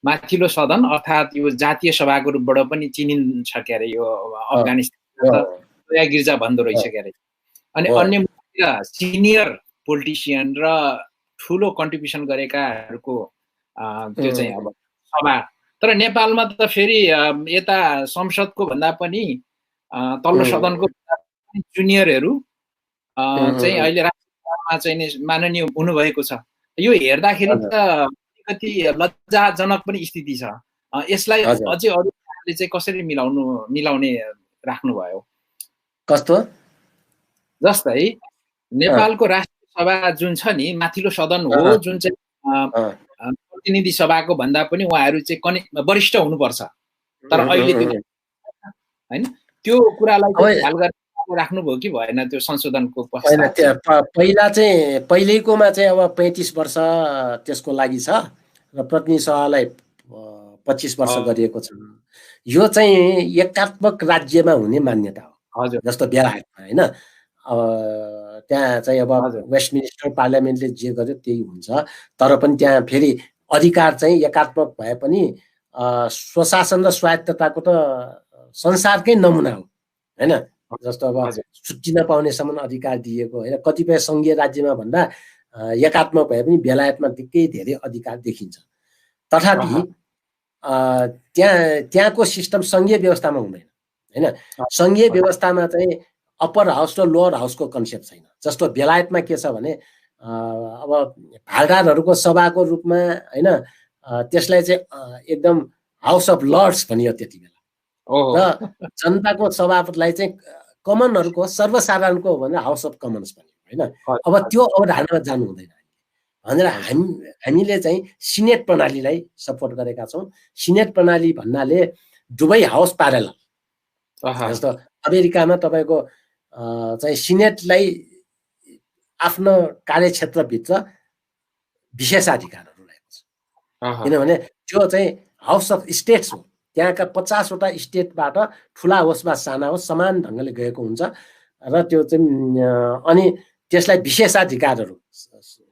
माथिल्लो सदन अर्थात् यो जातीय सभाको रूपबाट पनि चिनिन्छ के अरे। यो अफगानिस्तान गिर्जा भन्दो रहेछ के अरे। अनि अन्य सिनियर पोलिटिसियन र ठुलो कन्ट्रिब्युसन गरेकाहरूको त्यो चाहिँ अब सभा। तर नेपालमा त फेरि यता संसदको भन्दा पनि तल्लो सदनको जुनियरहरू चाहिँ अहिले राष्ट्रसभामा चाहिँ माननीय हुनुभएको छ। यो हेर्दाखेरि त अलिकति लज्जाजनक पनि स्थिति छ। यसलाई अझै अरूले चाहिँ कसरी मिलाउने राख्नुभयो? कस्तो? जस्तै नेपालको राष्ट्रिय सभा जुन छ नि, माथिल्लो सदन हो, जुन चाहिँ प्रतिनिधि सभाको भन्दा पनि उहाँहरू चाहिँ वरिष्ठ हुनुपर्छ। तर अहिले त्यो हैन, त्यो कुरालाई ख्याल गरेर राख्नुभयो कि भएन त्यो संशोधनको? पहिला चाहिँ पहिलेकोमा चाहिँ अब 35 वर्ष त्यसको लागि छ र प्रतिनिधि सभालाई 25 वर्ष गरिएको छ। यो चाहिँ एकात्मक राज्यमा हुने मान्यता हो, जस्तो बेलायतमा होइन। त्यहाँ चाहिँ अब वेस्टमिनिस्टर पार्लियामेन्टले जे गर्यो त्यही हुन्छ, तर पनि त्यहाँ फेरि अधिकार चाहिँ एकात्मक भए पनि स्वशासन र स्वायत्तताको त संसारकै नमुना हो होइन। जस्तो अब छुट्टी नपाउनेसम्म अधिकार दिएको होइन। कतिपय सङ्घीय राज्यमा भन्दा एकात्मक भए पनि बेलायतमा निकै धेरै अधिकार देखिन्छ। तथापि त्यहाँको सिस्टम सङ्घीय व्यवस्थामा हुँदैन होइन। सङ्घीय व्यवस्थामा चाहिँ अप्पर हाउस र लोअर हाउसको कन्सेप्ट छैन। जस्तो बेलायतमा के छ भने अब भालदारहरूको सभाको रूपमा होइन, त्यसलाई चाहिँ एकदम हाउस अफ लर्ड्स भनियो त्यति बेला, र जनताको सभालाई चाहिँ कमनहरूको सर्वसाधारणको हो भने हाउस अफ कमन्स भनियो होइन। अब त्यो अवधारणामा जानु हुँदैन भनेर हामीले चाहिँ सिनेट प्रणालीलाई सपोर्ट गरेका छौँ। सिनेट प्रणाली भन्नाले दुवै हाउस प्यारलल। जस्तो अमेरिकामा तपाईँको चाहिँ सिनेटलाई आफ्नो कार्यक्षेत्रभित्र विशेषाधिकारहरू रहेको छ, किनभने त्यो चाहिँ हाउस अफ स्टेट्स हो। त्यहाँका 50वटा स्टेटबाट ठुला होस् वा साना होस् समान ढङ्गले गएको हुन्छ र त्यो चाहिँ अनि त्यसलाई विशेषाधिकारहरू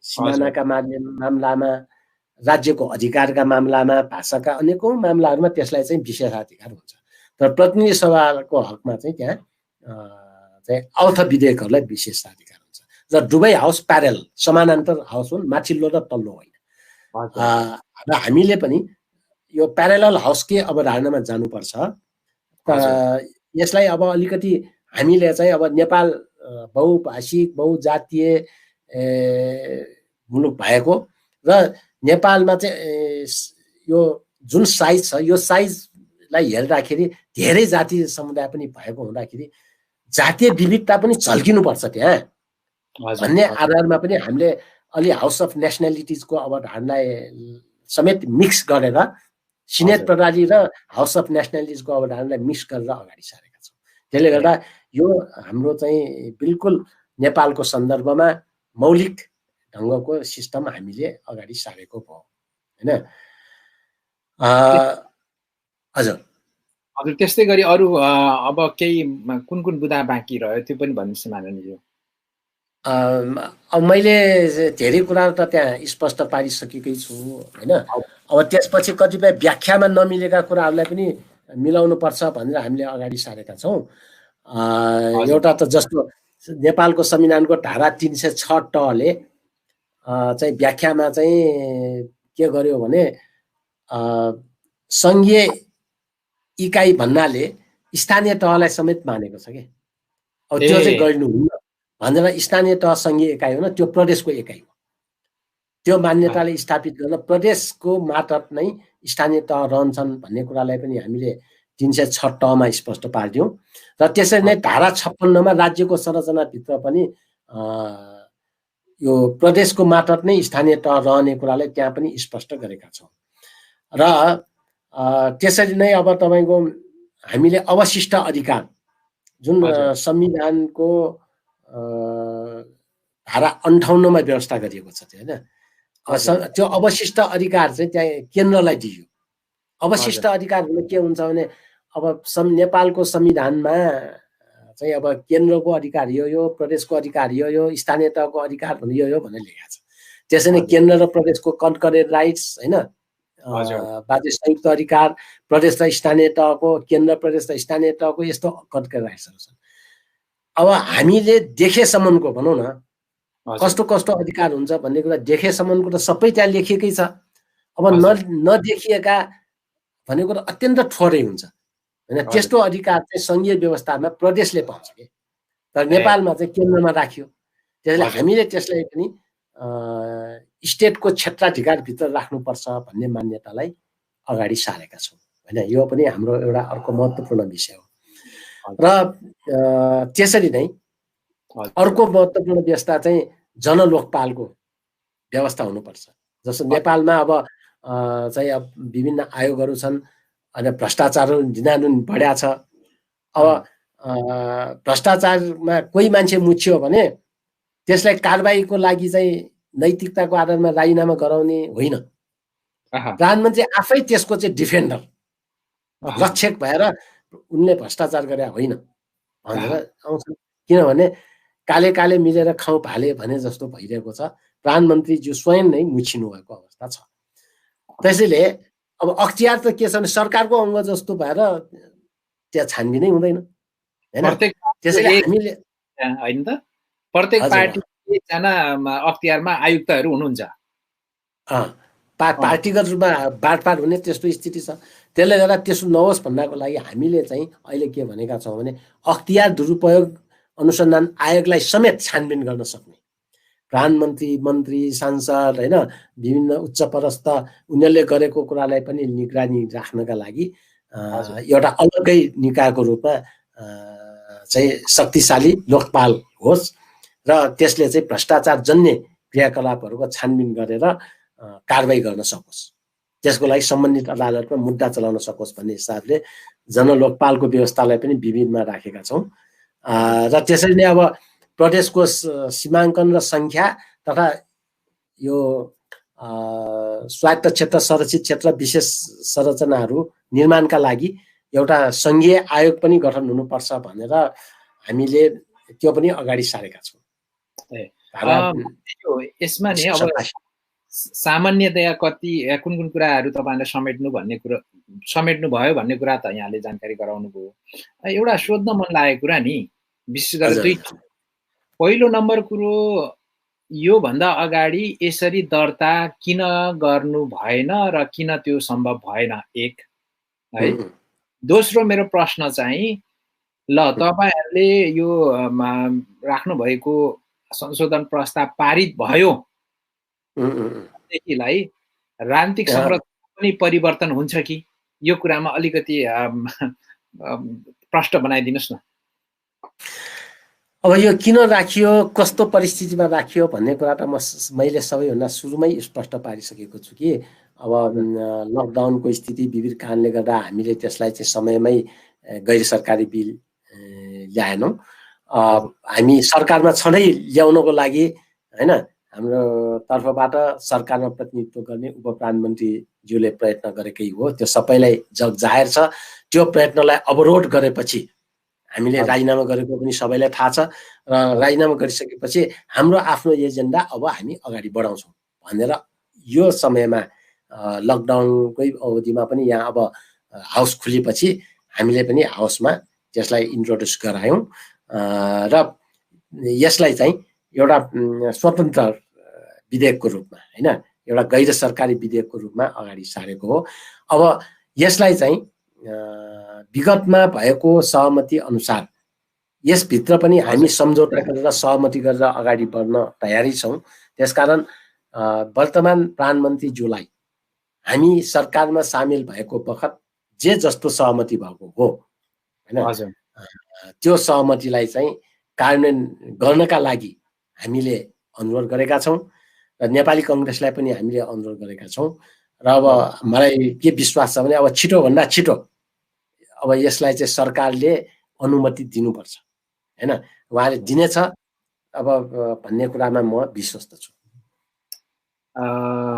सिमानाका मामलामा, राज्यको अधिकारका मामलामा, भाषाका अनेकौं मामलाहरूमा त्यसलाई चाहिँ विशेषाधिकार हुन्छ। तर प्रतिनिधि सभाको हकमा चाहिँ त्यहाँ चाहिँ अर्थ विधेयकहरूलाई विशेषाधिकार हुन्छ र दुवै हाउस प्यारल समानान्तर हाउस हुन्, माथिल्लो र तल्लो होइन। र हामीले पनि यो प्यारलल हाउसकै अवधारणामा जानुपर्छ। यसलाई अब अलिकति हामीले चाहिँ अब नेपाल बहुभाषिक बहुजातीय मुलुक भएको र नेपालमा चाहिँ यो जुन साइज छ यो साइजलाई हेर्दाखेरि धेरै जाति समुदाय पनि भएको हुँदाखेरि जातीय विविधता पनि झल्किनुपर्छ त्यहाँ भन्ने आधारमा पनि हामीले अलि हाउस अफ नेसनालिटिजको अवधारणालाई समेत मिक्स गरेर सिनेट प्रणाली र हाउस अफ नेसनालिटिजको अवधारणालाई मिक्स गरेर अगाडि सारेका छौँ। त्यसले गर्दा यो हाम्रो चाहिँ बिल्कुल नेपालको सन्दर्भमा मौलिक ढङ्गको सिस्टम हामीले अगाडि सारेको भयो होइन। हजुर हजुर त्यस्तै गरी अरू अब केही कुन कुन बुदा बाँकी रह्यो त्यो पनि भन्नुहोस् माननीय। अब मैले धेरै कुराहरू त त्यहाँ स्पष्ट पारिसकेकै छु होइन। अब त्यसपछि कतिपय व्याख्यामा नमिलेका कुराहरूलाई पनि मिलाउनु पर्छ भनेर हामीले अगाडि सारेका छौँ। एउटा त जस्तो नेपालको संविधानको धारा 306 टले चाहिँ व्याख्यामा चाहिँ के गर्यो भने सङ्घीय इकाइ भन्नाले स्थानीय तहलाई समेत मानेको छ कि अब त्यो चाहिँ गर्नुहुन्न भनेर स्थानीय तह सङ्घीय इकाइ हो न, त्यो प्रदेशको इकाइ हो। त्यो मान्यताले स्थापित गर्न प्रदेशको मार्फत नै स्थानीय तह रहन्छन् भन्ने कुरालाई पनि हामीले 306 टमा स्पष्ट पारिदियौँ र त्यसरी नै धारा 56 मा राज्यको संरचनाभित्र पनि यो प्रदेशको मार्फत नै स्थानीय तह रहने कुरालाई त्यहाँ पनि स्पष्ट गरेका छौँ। र त्यसरी नै अब तपाईँको हामीले अवशिष्ट अधिकार जुन संविधानको धारा 58 मा व्यवस्था गरिएको छ त्यो होइन, त्यो अवशिष्ट अधिकार चाहिँ त्यहाँ केन्द्रलाई दियो। अवशिष्ट अधिकार के हुन्छ भने अब नेपालको संविधानमा चाहिँ अब केन्द्रको अधिकार यो प्रदेशको अधिकार यो स्थानीय तहको अधिकार भने यो भनेर लेखेको छ। त्यसै नै केन्द्र र प्रदेशको कन्करेन्ट राइट्स होइन, बाध्य संयुक्त अधिकार, प्रदेश र स्थानीय तहको, केन्द्र प्रदेश र स्थानीय तहको यस्तो कन्करेन्ट राइट्सहरू छन्। अब हामीले देखेसम्मको भनौँ न कस्तो कस्तो अधिकार हुन्छ भन्ने कुरा देखेसम्मको त सबै त्यहाँ लेखिएकै छ। अब नदेखिएका भनेको त अत्यन्त थोरै हुन्छ होइन। त्यस्तो अधिकार चाहिँ सङ्घीय व्यवस्थामा प्रदेशले पाउँछ कि, तर नेपालमा चाहिँ केन्द्रमा राखियो। त्यसैले हामीले त्यसलाई पनि स्टेटको क्षेत्राधिकारभित्र राख्नुपर्छ भन्ने मान्यतालाई अगाडि सारेका छौँ होइन। यो पनि हाम्रो एउटा अर्को महत्त्वपूर्ण विषय हो। र त्यसरी नै अर्को महत्त्वपूर्ण व्यवस्था चाहिँ जनलोकपालको व्यवस्था हुनुपर्छ। जस्तो नेपालमा अब चाहिँ अब विभिन्न आयोगहरू छन् अनि भ्रष्टाचारहरू दिनानुन बढ्या छ। अब भ्रष्टाचारमा कोही मान्छे मुछ्यो भने त्यसलाई कारबाहीको लागि चाहिँ नैतिकताको आधारमा राजीनामा गराउने होइन, प्रधानमन्त्री आफै त्यसको चाहिँ डिफेन्डर रक्षक भएर उनले भ्रष्टाचार गरे होइन भनेर आउँछन्। किनभने काले काले मिलेर खाउँ भाले भने जस्तो भइरहेको छ। प्रधानमन्त्रीज्यू स्वयं नै मुछिनु भएको अवस्था छ। त्यसैले अब अख्तियार त के छ भने सरकारको अङ्ग जस्तो भएर त्यहाँ छानबिनै हुँदैन हैन। त्यसैले हामीले हैन त प्रत्येक पार्टी एकजना अख्तियारमा आयुक्तहरू हुनुहुन्छ। पार्टीगत रूपमा बाँडफाँड हुने त्यस्तो स्थिति छ। त्यसले गर्दा त्यसो नहोस् भन्नको लागि हामीले चाहिँ अहिले के भनेका छौँ भने अख्तियार दुरुपयोग अनुसन्धान आयोगलाई समेत छानबिन गर्न सक्ने प्रधानमन्त्री, मन्त्री, सांसद हैन विभिन्न उच्चपदस्थ उनीहरूले गरेको कुरालाई पनि निगरानी राख्नका लागि एउटा अलग्गै निकायको रूपमा चाहिँ शक्तिशाली लोकपाल होस् र त्यसले चाहिँ भ्रष्टाचार जन्य क्रियाकलापहरूको छानबिन गरेर कारबाही गर्न सकोस्, त्यसको लागि सम्बन्धित अदालतमा मुद्दा चलाउन सकोस् भन्ने हिसाबले जनलोकपालको व्यवस्थालाई पनि विविधमा राखेका छौँ। र त्यसरी नै अब प्रदेशको सीमाङ्कन र सङ्ख्या तथा यो स्वायत्त क्षेत्र, संरक्षित क्षेत्र, विशेष संरचनाहरू निर्माणका लागि एउटा सङ्घीय आयोग पनि गठन हुनुपर्छ भनेर हामीले त्यो पनि अगाडि सारेका छौँ। यसमा नि अब सामान्यतया कति कुन कुन कुराहरू तपाईँले समेट्नु भयो भन्ने कुरा त यहाँले जानकारी गराउनु भयो। एउटा सोध्न मन लागेको कुरा नि विशेष गरेर दुई, पहिलो नम्बर कुरो योभन्दा अगाडि यसरी दर्ता किन गर्नु भएन र किन त्यो सम्भव भएन, एक है। दोस्रो मेरो प्रश्न चाहिँ ल तपाईहरुले यो राख्नु भएको संशोधन प्रस्ताव पारित भयो देखिलाई राजनीतिक संरचना पनि परिवर्तन हुन्छ कि, यो कुरामा अलिकति प्रश्न बनाइदिनुस् न। अब यो किन राखियो, कस्तो परिस्थितिमा राखियो भन्ने कुरा त मैले सबैभन्दा सुरुमै स्पष्ट पारिसकेको छु कि अब लकडाउनको स्थिति विविध कारणले गर्दा हामीले त्यसलाई चाहिँ समयमै गैर सरकारी बिल ल्याएनौँ। हामी सरकारमा छँदै ल्याउनको लागि हैन हाम्रो तर्फबाट सरकारमा प्रतिनिधित्व गर्ने उप प्रधानमन्त्रीज्यूले प्रयत्न गरेकै हो। त्यो सबैलाई जग जाहेर छ। त्यो प्रयत्नलाई अवरोध गरेपछि हामीले राजीनामा गरेको पनि सबैलाई थाहा छ र राजीनामा गरिसकेपछि हाम्रो आफ्नो एजेन्डा अब हामी अगाडि बढाउँछौँ भनेर यो समयमा लकडाउनकै अवधिमा पनि यहाँ अब हाउस खुलेपछि हामीले पनि हाउसमा त्यसलाई इन्ट्रोड्युस गरायौँ र यसलाई चाहिँ एउटा स्वतन्त्र विधेयकको रूपमा हैन एउटा गैर सरकारी विधेयकको रूपमा अगाडि सारेको हो। अब यसलाई चाहिँ विगतमा भएको सहमति अनुसार यसभित्र पनि हामी सम्झौता गरेर सहमति गरेर अगाडि बढ्न तयारी छौँ। त्यसकारण वर्तमान प्रधानमन्त्रीज्यूलाई हामी सरकारमा सामेल भएको बखत जे जस्तो सहमति भएको हो हैन त्यो सहमतिलाई चाहिँ कार्यान्वयन गर्नका लागि हामीले अनुरोध गरेका छौँ र नेपाली कांग्रेसलाई पनि हामीले अनुरोध गरेका छौँ। र अब मलाई के विश्वास छ भने अब छिटोभन्दा छिटो अब यसलाई चाहिँ सरकारले अनुमति दिनुपर्छ हैन, उहाँले दिनेछ अब भन्ने कुरामा म विश्वस्त छु।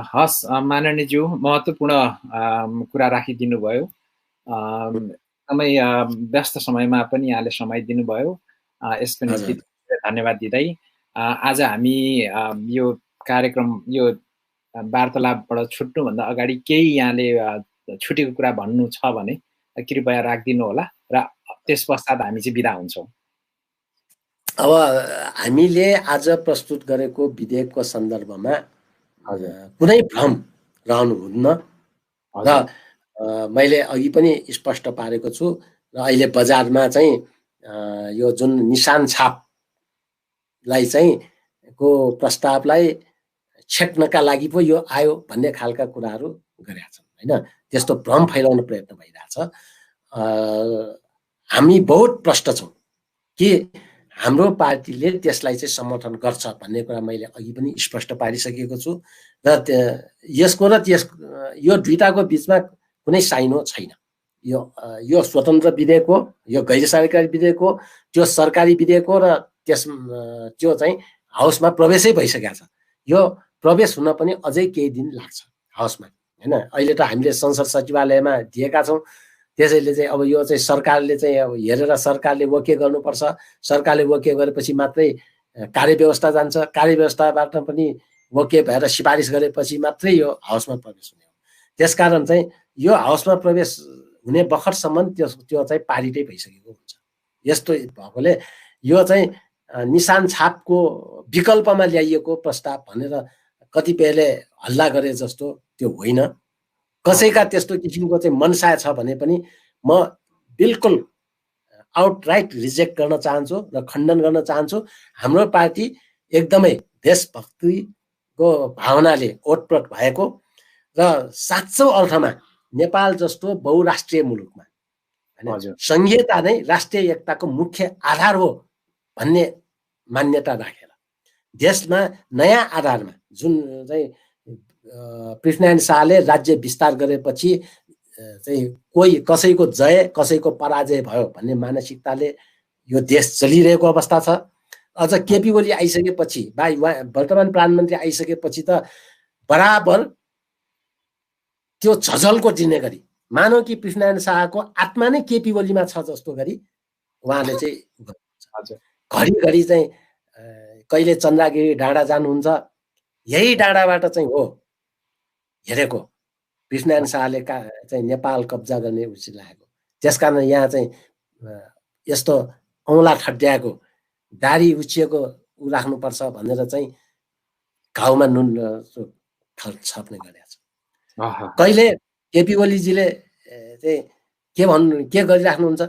हस् माननीयज्यू, महत्त्वपूर्ण कुरा राखिदिनु भयो। एकदमै व्यस्त समयमा पनि यहाँले समय दिनुभयो। यसको निम्ति धन्यवाद दिँदै आज हामी यो कार्यक्रम यो वार्तालापबाट छुट्नुभन्दा अगाडि केही यहाँले छुटेको कुरा भन्नु छ भने कृपया राखिदिनु होला र त्यस पश्चात हामी चाहिँ बिदा हुन्छौँ। अब हामीले आज प्रस्तुत गरेको विधेयकको सन्दर्भमा कुनै भ्रम रहनुहुन्न र मैले अघि पनि स्पष्ट पारेको छु र अहिले बजारमा चाहिँ यो जुन निशान छापलाई चाहिँ को प्रस्तावलाई छेक्नका लागि पो यो आयो भन्ने खालका कुराहरू गरेका छन् हैन। त्यस्तो भ्रम फैलाउने प्रयत्न भइरहेछ। हामी बहुत प्रष्ट छौँ कि हाम्रो पार्टीले त्यसलाई चाहिँ समर्थन गर्छ भन्ने कुरा मैले अघि पनि स्पष्ट पारिसकेको छु र यसको र यो दुईटाको बिचमा कुनै साइनो छैन। यो स्वतन्त्र विधेयक हो, यो गैर सरकारी विधेयक हो, त्यो सरकारी विधेयक हो र त्यो चाहिँ हाउसमा प्रवेशै भइसकेको छ। यो प्रवेश हुन पनि अझै केही दिन लाग्छ हाउसमा हैन। अहिले त हामीले संसद सचिवालयमा दिएका छौँ। त्यसैले चाहिँ अब यो चाहिँ सरकारले चाहिँ अब हेरेर सरकारले ओके गर्नुपर्छ। सरकारले ओके गरेपछि मात्रै कार्यव्यवस्था जान्छ। कार्यव्यवस्थाबाट पनि ओके भएर सिफारिस गरेपछि मात्रै यो हाउसमा प्रवेश हुने हो। त्यसकारण चाहिँ यो हाउसमा प्रवेश हुने बखतसम्म त्यो चाहिँ पारितै भइसकेको हुन्छ। यस्तो भएकोले यो चाहिँ निशान छापको विकल्पमा ल्याइएको प्रस्ताव भनेर कतिपयले हल्ला गरे जस्तो त्यो होइन। कसैका त्यस्तो किसिमको चाहिँ मनसा छ भने पनि म बिल्कुल आउटराइट रिजेक्ट गर्न चाहन्छु र खण्डन गर्न चाहन्छु। हाम्रो पार्टी एकदमै देशभक्तिको भावनाले ओतप्रोत भएको र साँचो अर्थमा नेपाल जस्तो बहुराष्ट्रिय मुलुकमा संघीयता नै राष्ट्रिय एकताको मुख्य आधार हो भन्ने मान्यता राखेर देशमा नयाँ आधारमा जुन चाहिँ पृथ्वीनारायण शाहले राज्य विस्तार गरेपछि चाहिँ कोही कसैको जय कसैको पराजय भयो भन्ने मानसिकताले यो देश चलिरहेको अवस्था छ। अझ केपी ओली आइसकेपछि वर्तमान प्रधानमन्त्री आइसकेपछि त बराबर त्यो झझल्को दिने गरी मानव कि पृथ्वीनारायण शाहको आत्मा नै केपी ओलीमा छ जस्तो गरी उहाँले चाहिँ घरिघरि चाहिँ कहिले चन्द्रगिरी डाँडा जानुहुन्छ, यही डाँडाबाट चाहिँ हो हेरेको पृथ्वीनारायण शाहले चाहिँ नेपाल कब्जा गर्ने उचित लागेको। त्यसकारण यहाँ चाहिँ यस्तो औँला ठड्याएको दारी उछिएको ऊ राख्नुपर्छ भनेर चाहिँ घाउमा नुन छप्ने गरेको छ। कहिले केपी ओलीजीले चाहिँ के गरिराख्नुहुन्छ,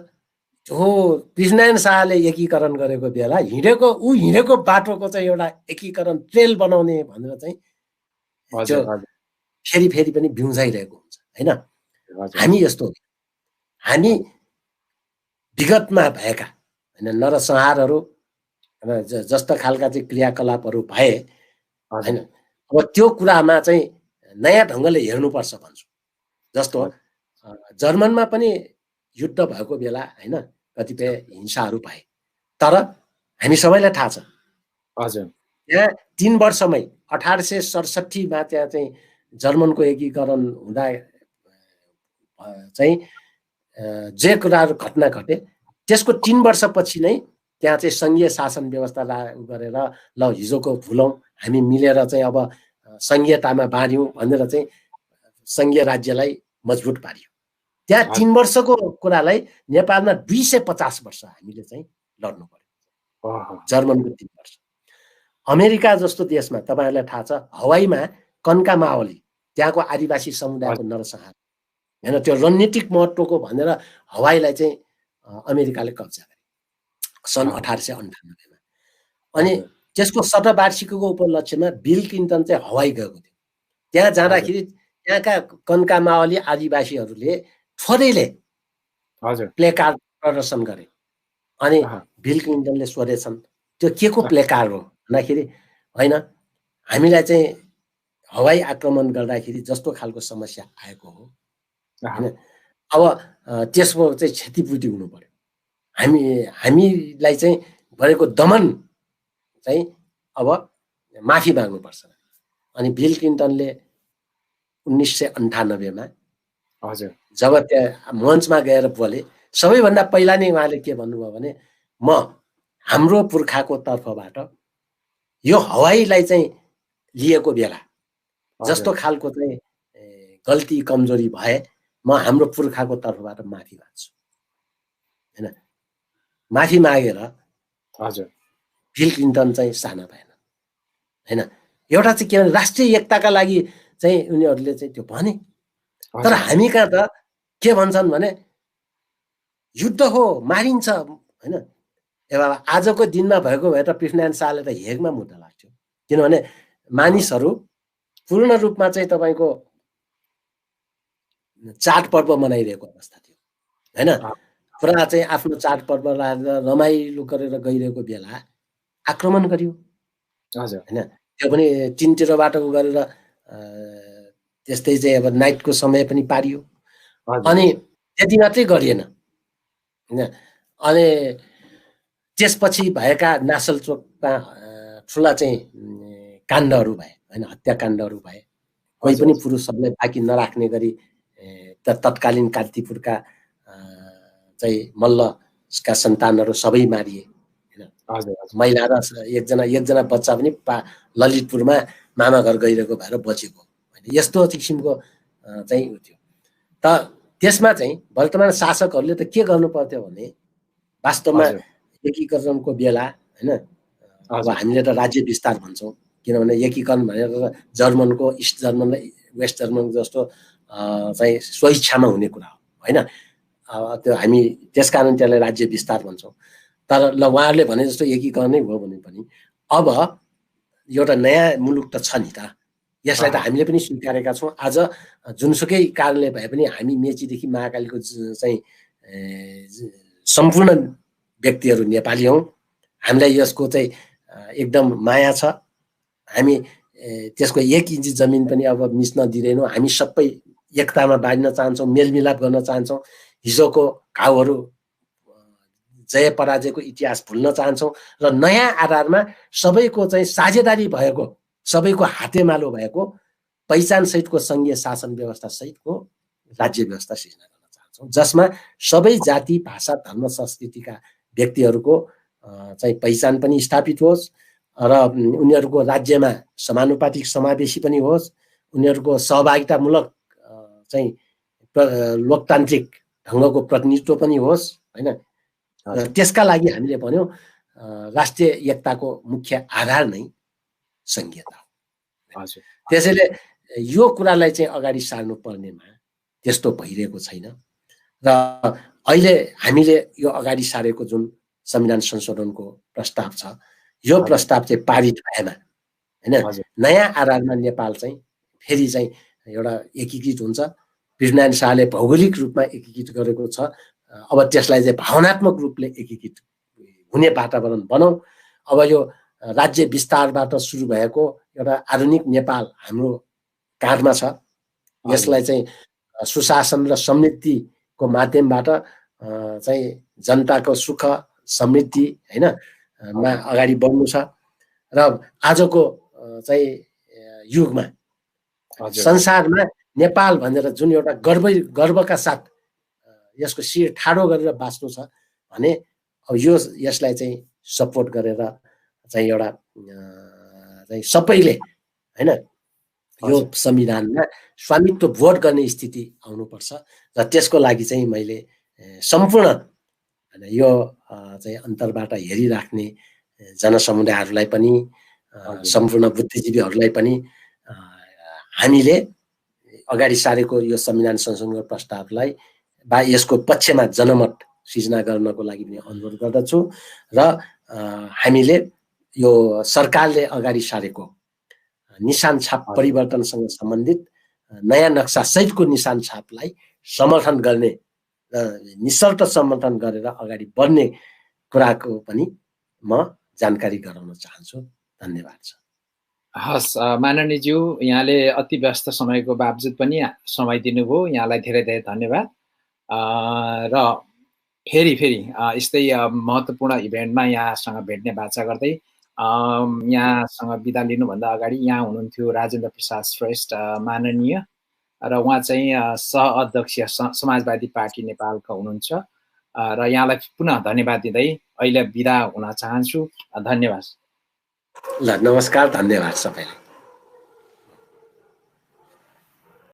हो पृथ्वीनारायण शाहले एकीकरण गरेको बेला हिँडेको बाटोको चाहिँ एउटा एकीकरण ट्रेल बनाउने भनेर चाहिँ फेरि पनि बिउजाइरहेको हुन्छ हैन। हामी यस्तो हामी विगतमा भएका हैन नरसंहारहरू र जस्ता खालका चाहिँ क्रियाकलापहरू भए हैन, अब त्यो कुरामा चाहिँ नयाँ ढङ्गले हेर्नुपर्छ भन्छु। जस्तो जर्मनमा पनि युद्ध भएको बेला हैन कतिपय हिंसाहरू भए, तर हामी सबैलाई थाहा छ हजुर त्यहाँ 3 वर्षमै 1867 मा त्यहाँ चाहिँ जर्मनको एकीकरण हुँदा चाहिँ जे कुराहरू घटना घटे त्यसको 3 वर्षपछि नै त्यहाँ चाहिँ संघीय शासन व्यवस्था लागू गरेर ल हिजोको भुलौँ हामी मिलेर चाहिँ अब संघीयतामा बाँड्यौँ भनेर चाहिँ संघीय राज्यलाई मजबुत पारियो। त्यहाँ 3 वर्षको कुरालाई नेपालमा 250 वर्ष हामीले चाहिँ लड्नु पर्यो। जर्मनको 3 वर्ष। अमेरिका जस्तो देशमा तपाईहरुलाई थाहा छ हवाईमा कन्का माओली त्यहाँको आदिवासी समुदायको नरसंहार हैन, त्यो रणनीतिक महत्त्वको भनेर हवाईलाई चाहिँ अमेरिकाले कब्जा गरे सन् 1898 मा। अनि त्यसको शतवार्षिकीको उपलक्ष्यमा बिल क्लिन्टन चाहिँ हवाई गएको थियो। त्यहाँ जाँदाखेरि त्यहाँका कन्का माओली आदिवासीहरूले छोरीले हजुर प्लेकार्ड प्रदर्शन गरे। अनि बिल क्लिन्टनले सोधेछन् त्यो के को प्लेकार्ड हो भन्दाखेरि हैन हामीलाई चाहिँ हवाई आक्रमण गर्दाखेरि जस्तो खालको समस्या आएको हो हैन, अब त्यसको चाहिँ क्षतिपूर्ति हुनु पर्यो, हामीलाई चाहिँ गरेको दमन चाहिँ अब माफी माग्नुपर्छ। अनि बिल क्लिन्टनले 1998 मा हजुर जब त्यहाँ मञ्चमा गएर बोले सबैभन्दा पहिला नै उहाँले के भन्नुभयो भने म हाम्रो पुर्खाको तर्फबाट यो हवाईलाई चाहिँ लिएको बेला जस्तो खालको चाहिँ गल्ती कमजोरी भए म हाम्रो पुर्खाको तर्फबाट माफी माग्छु हैन। माफी मागेर हजुर बिल क्लिन्टन चाहिँ साना भएन हैन। एउटा चाहिँ के भने राष्ट्रिय एकताका लागि चाहिँ उनीहरूले चाहिँ त्यो भने, तर हामी कहाँ त के भन्छन् भने युद्ध हो मारिन्छ हैन। अब आजको दिनमा भएको भए त पृथ्वीनारायण शाहले त हेगमा मुद्दा लाग्थ्यो, किनभने मानिसहरू पूर्ण रूपमा चाहिँ तपाईको चाडपर्व मनाइरहेको अवस्था थियो हैन। पुरा चाहिँ आफ्नो चाडपर्व लाएर रमाइलो गरेर गइरहेको बेला आक्रमण गरियो हजुर हैन। त्यो पनि तीनतिरबाट गरेर त्यस्तै चाहिँ अब नाइटको समय पनि पारियो। अनि त्यति मात्रै गरिएन हैन। अनि त्यसपछि भएका नासलचोकमा ठुला चाहिँ काण्डहरू भए हैन, हत्याकाण्डहरू भए, कोही पनि पुरुषहरूलाई बाँकी नराख्ने गरी तत्कालीन कान्तिपुरका चाहिँ मल्लका सन्तानहरू सबै मारिए होइन। महिला र एकजना बच्चा पनि ललितपुरमा मामा घर गइरहेको भएर बचेको होइन। यस्तो किसिमको चाहिँ उ थियो। त त्यसमा चाहिँ वर्तमान शासकहरूले त के गर्नु पर्थ्यो भने वास्तवमा एकीकरणको बेला होइन, अब हामीले त राज्य विस्तार भन्छौँ, किनभने एकीकरण भनेर जर्मनको इस्ट जर्मनलाई वेस्ट जर्मन जस्तो चाहिँ स्वइच्छामा हुने कुरा हो होइन। त्यो हामी त्यसकारण त्यसलाई राज्य विस्तार भन्छौँ। तर ल उहाँहरूले भने जस्तो एकीकरण नै भयो भने पनि अब एउटा नयाँ मुलुक त छ नि त, यसलाई त हामीले पनि स्वीकारेका छौँ। आज जुनसुकै कारणले भए पनि हामी मेचीदेखि महाकालीको चाहिँ सम्पूर्ण व्यक्तिहरू नेपाली हौँ। हामीलाई यसको चाहिँ एकदम माया छ। हामी त्यसको 1 इन्च जमिन पनि अब मिच्न दिँदैनौँ। हामी सबै एकतामा बाँड्न चाहन्छौँ, मेलमिलाप गर्न चाहन्छौँ। हिजोको घाउहरू जय पराजयको इतिहास भुल्न चाहन्छौँ र नयाँ आधारमा सबैको चाहिँ साझेदारी भएको, सबैको हातेमालो भएको पहिचान सहितको सङ्घीय शासन व्यवस्था सहितको राज्य व्यवस्था सिर्जना गर्न चाहन्छौँ, जसमा सबै जाति भाषा धर्म संस्कृतिका व्यक्तिहरूको चाहिँ पहिचान पनि स्थापित होस् र उनीहरूको राज्यमा समानुपातिक समावेशी पनि होस्, उनीहरूको सहभागितामूलक चाहिँ लोकतान्त्रिक ढङ्गको प्रतिनिधित्व पनि होस् होइन। त्यसका लागि हामीले भन्यौँ राष्ट्रिय एकताको मुख्य आधार नै सङ्घीयता हो। त्यसैले यो कुरालाई चाहिँ अगाडि सार्नु पर्नेमा त्यस्तो भइरहेको छैन र अहिले हामीले यो अगाडि सारेको जुन संविधान संशोधनको प्रस्ताव छ, यो प्रस्ताव चाहिँ पारित भएमा होइन नयाँ आधारमा नेपाल चाहिँ फेरि चाहिँ एउटा एकीकृत हुन्छ। पृथ्वीनारायण शाहले भौगोलिक रूपमा एकीकृत गरेको छ, अब त्यसलाई चाहिँ भावनात्मक रूपले एकीकृत हुने वातावरण बनाऊ। अब यो राज्य विस्तारबाट सुरु भएको एउटा आधुनिक नेपाल हाम्रो काँधमा छ। यसलाई चाहिँ सुशासन र समृद्धिको माध्यमबाट चाहिँ जनताको सुख समृद्धि होइन मा अगाडि बढ्नु छ र आजको चाहिँ युगमा संसारमा नेपाल भनेर जुन एउटा गर्वका साथ यसको शिर ठाडो गरेर बाँच्नु छ भने अब यसलाई चाहिँ सपोर्ट गरेर चाहिँ एउटा चाहिँ सबैले होइन यो संविधानमा स्वामित्व भोट गर्ने स्थिति आउनुपर्छ र त्यसको लागि चाहिँ मैले सम्पूर्ण यो चाहिँ अन्तरबाट हेरिराख्ने जनसमुदायहरूलाई पनि सम्पूर्ण बुद्धिजीवीहरूलाई पनि हामीले अगाडि सारेको यो संविधान संशोधनको प्रस्तावलाई वा यसको पक्षमा जनमत सिर्जना गर्नको लागि पनि अनुरोध गर्दछु र हामीले यो सरकारले अगाडि सारेको निशान छाप परिवर्तनसँग सम्बन्धित नयाँ नक्सा सहितको निशान छापलाई समर्थन गर्ने र निशर्त समर्थन गरेर अगाडि बढ्ने कुराको पनि म जानकारी गराउन चाहन्छु। धन्यवाद छ। हस् माननीयज्यू, यहाँले अति व्यस्त समयको बावजुद पनि समय दिनुभयो, यहाँलाई धेरै धेरै धन्यवाद। र फेरि यस्तै महत्त्वपूर्ण इभेन्टमा यहाँसँग भेट्ने बाचा गर्दै यहाँसँग बिदा लिनुभन्दा अगाडि यहाँ हुनुहुन्थ्यो राजेन्द्र प्रसाद श्रेष्ठ माननीय, र उहाँ चाहिँ सह-अध्यक्ष समाजवादी पार्टी नेपालका हुनुहुन्छ र यहाँलाई पुनः धन्यवाद दिँदै अहिले बिदा हुन चाहन्छु। धन्यवाद। ल नमस्कार, धन्यवाद सबैलाई।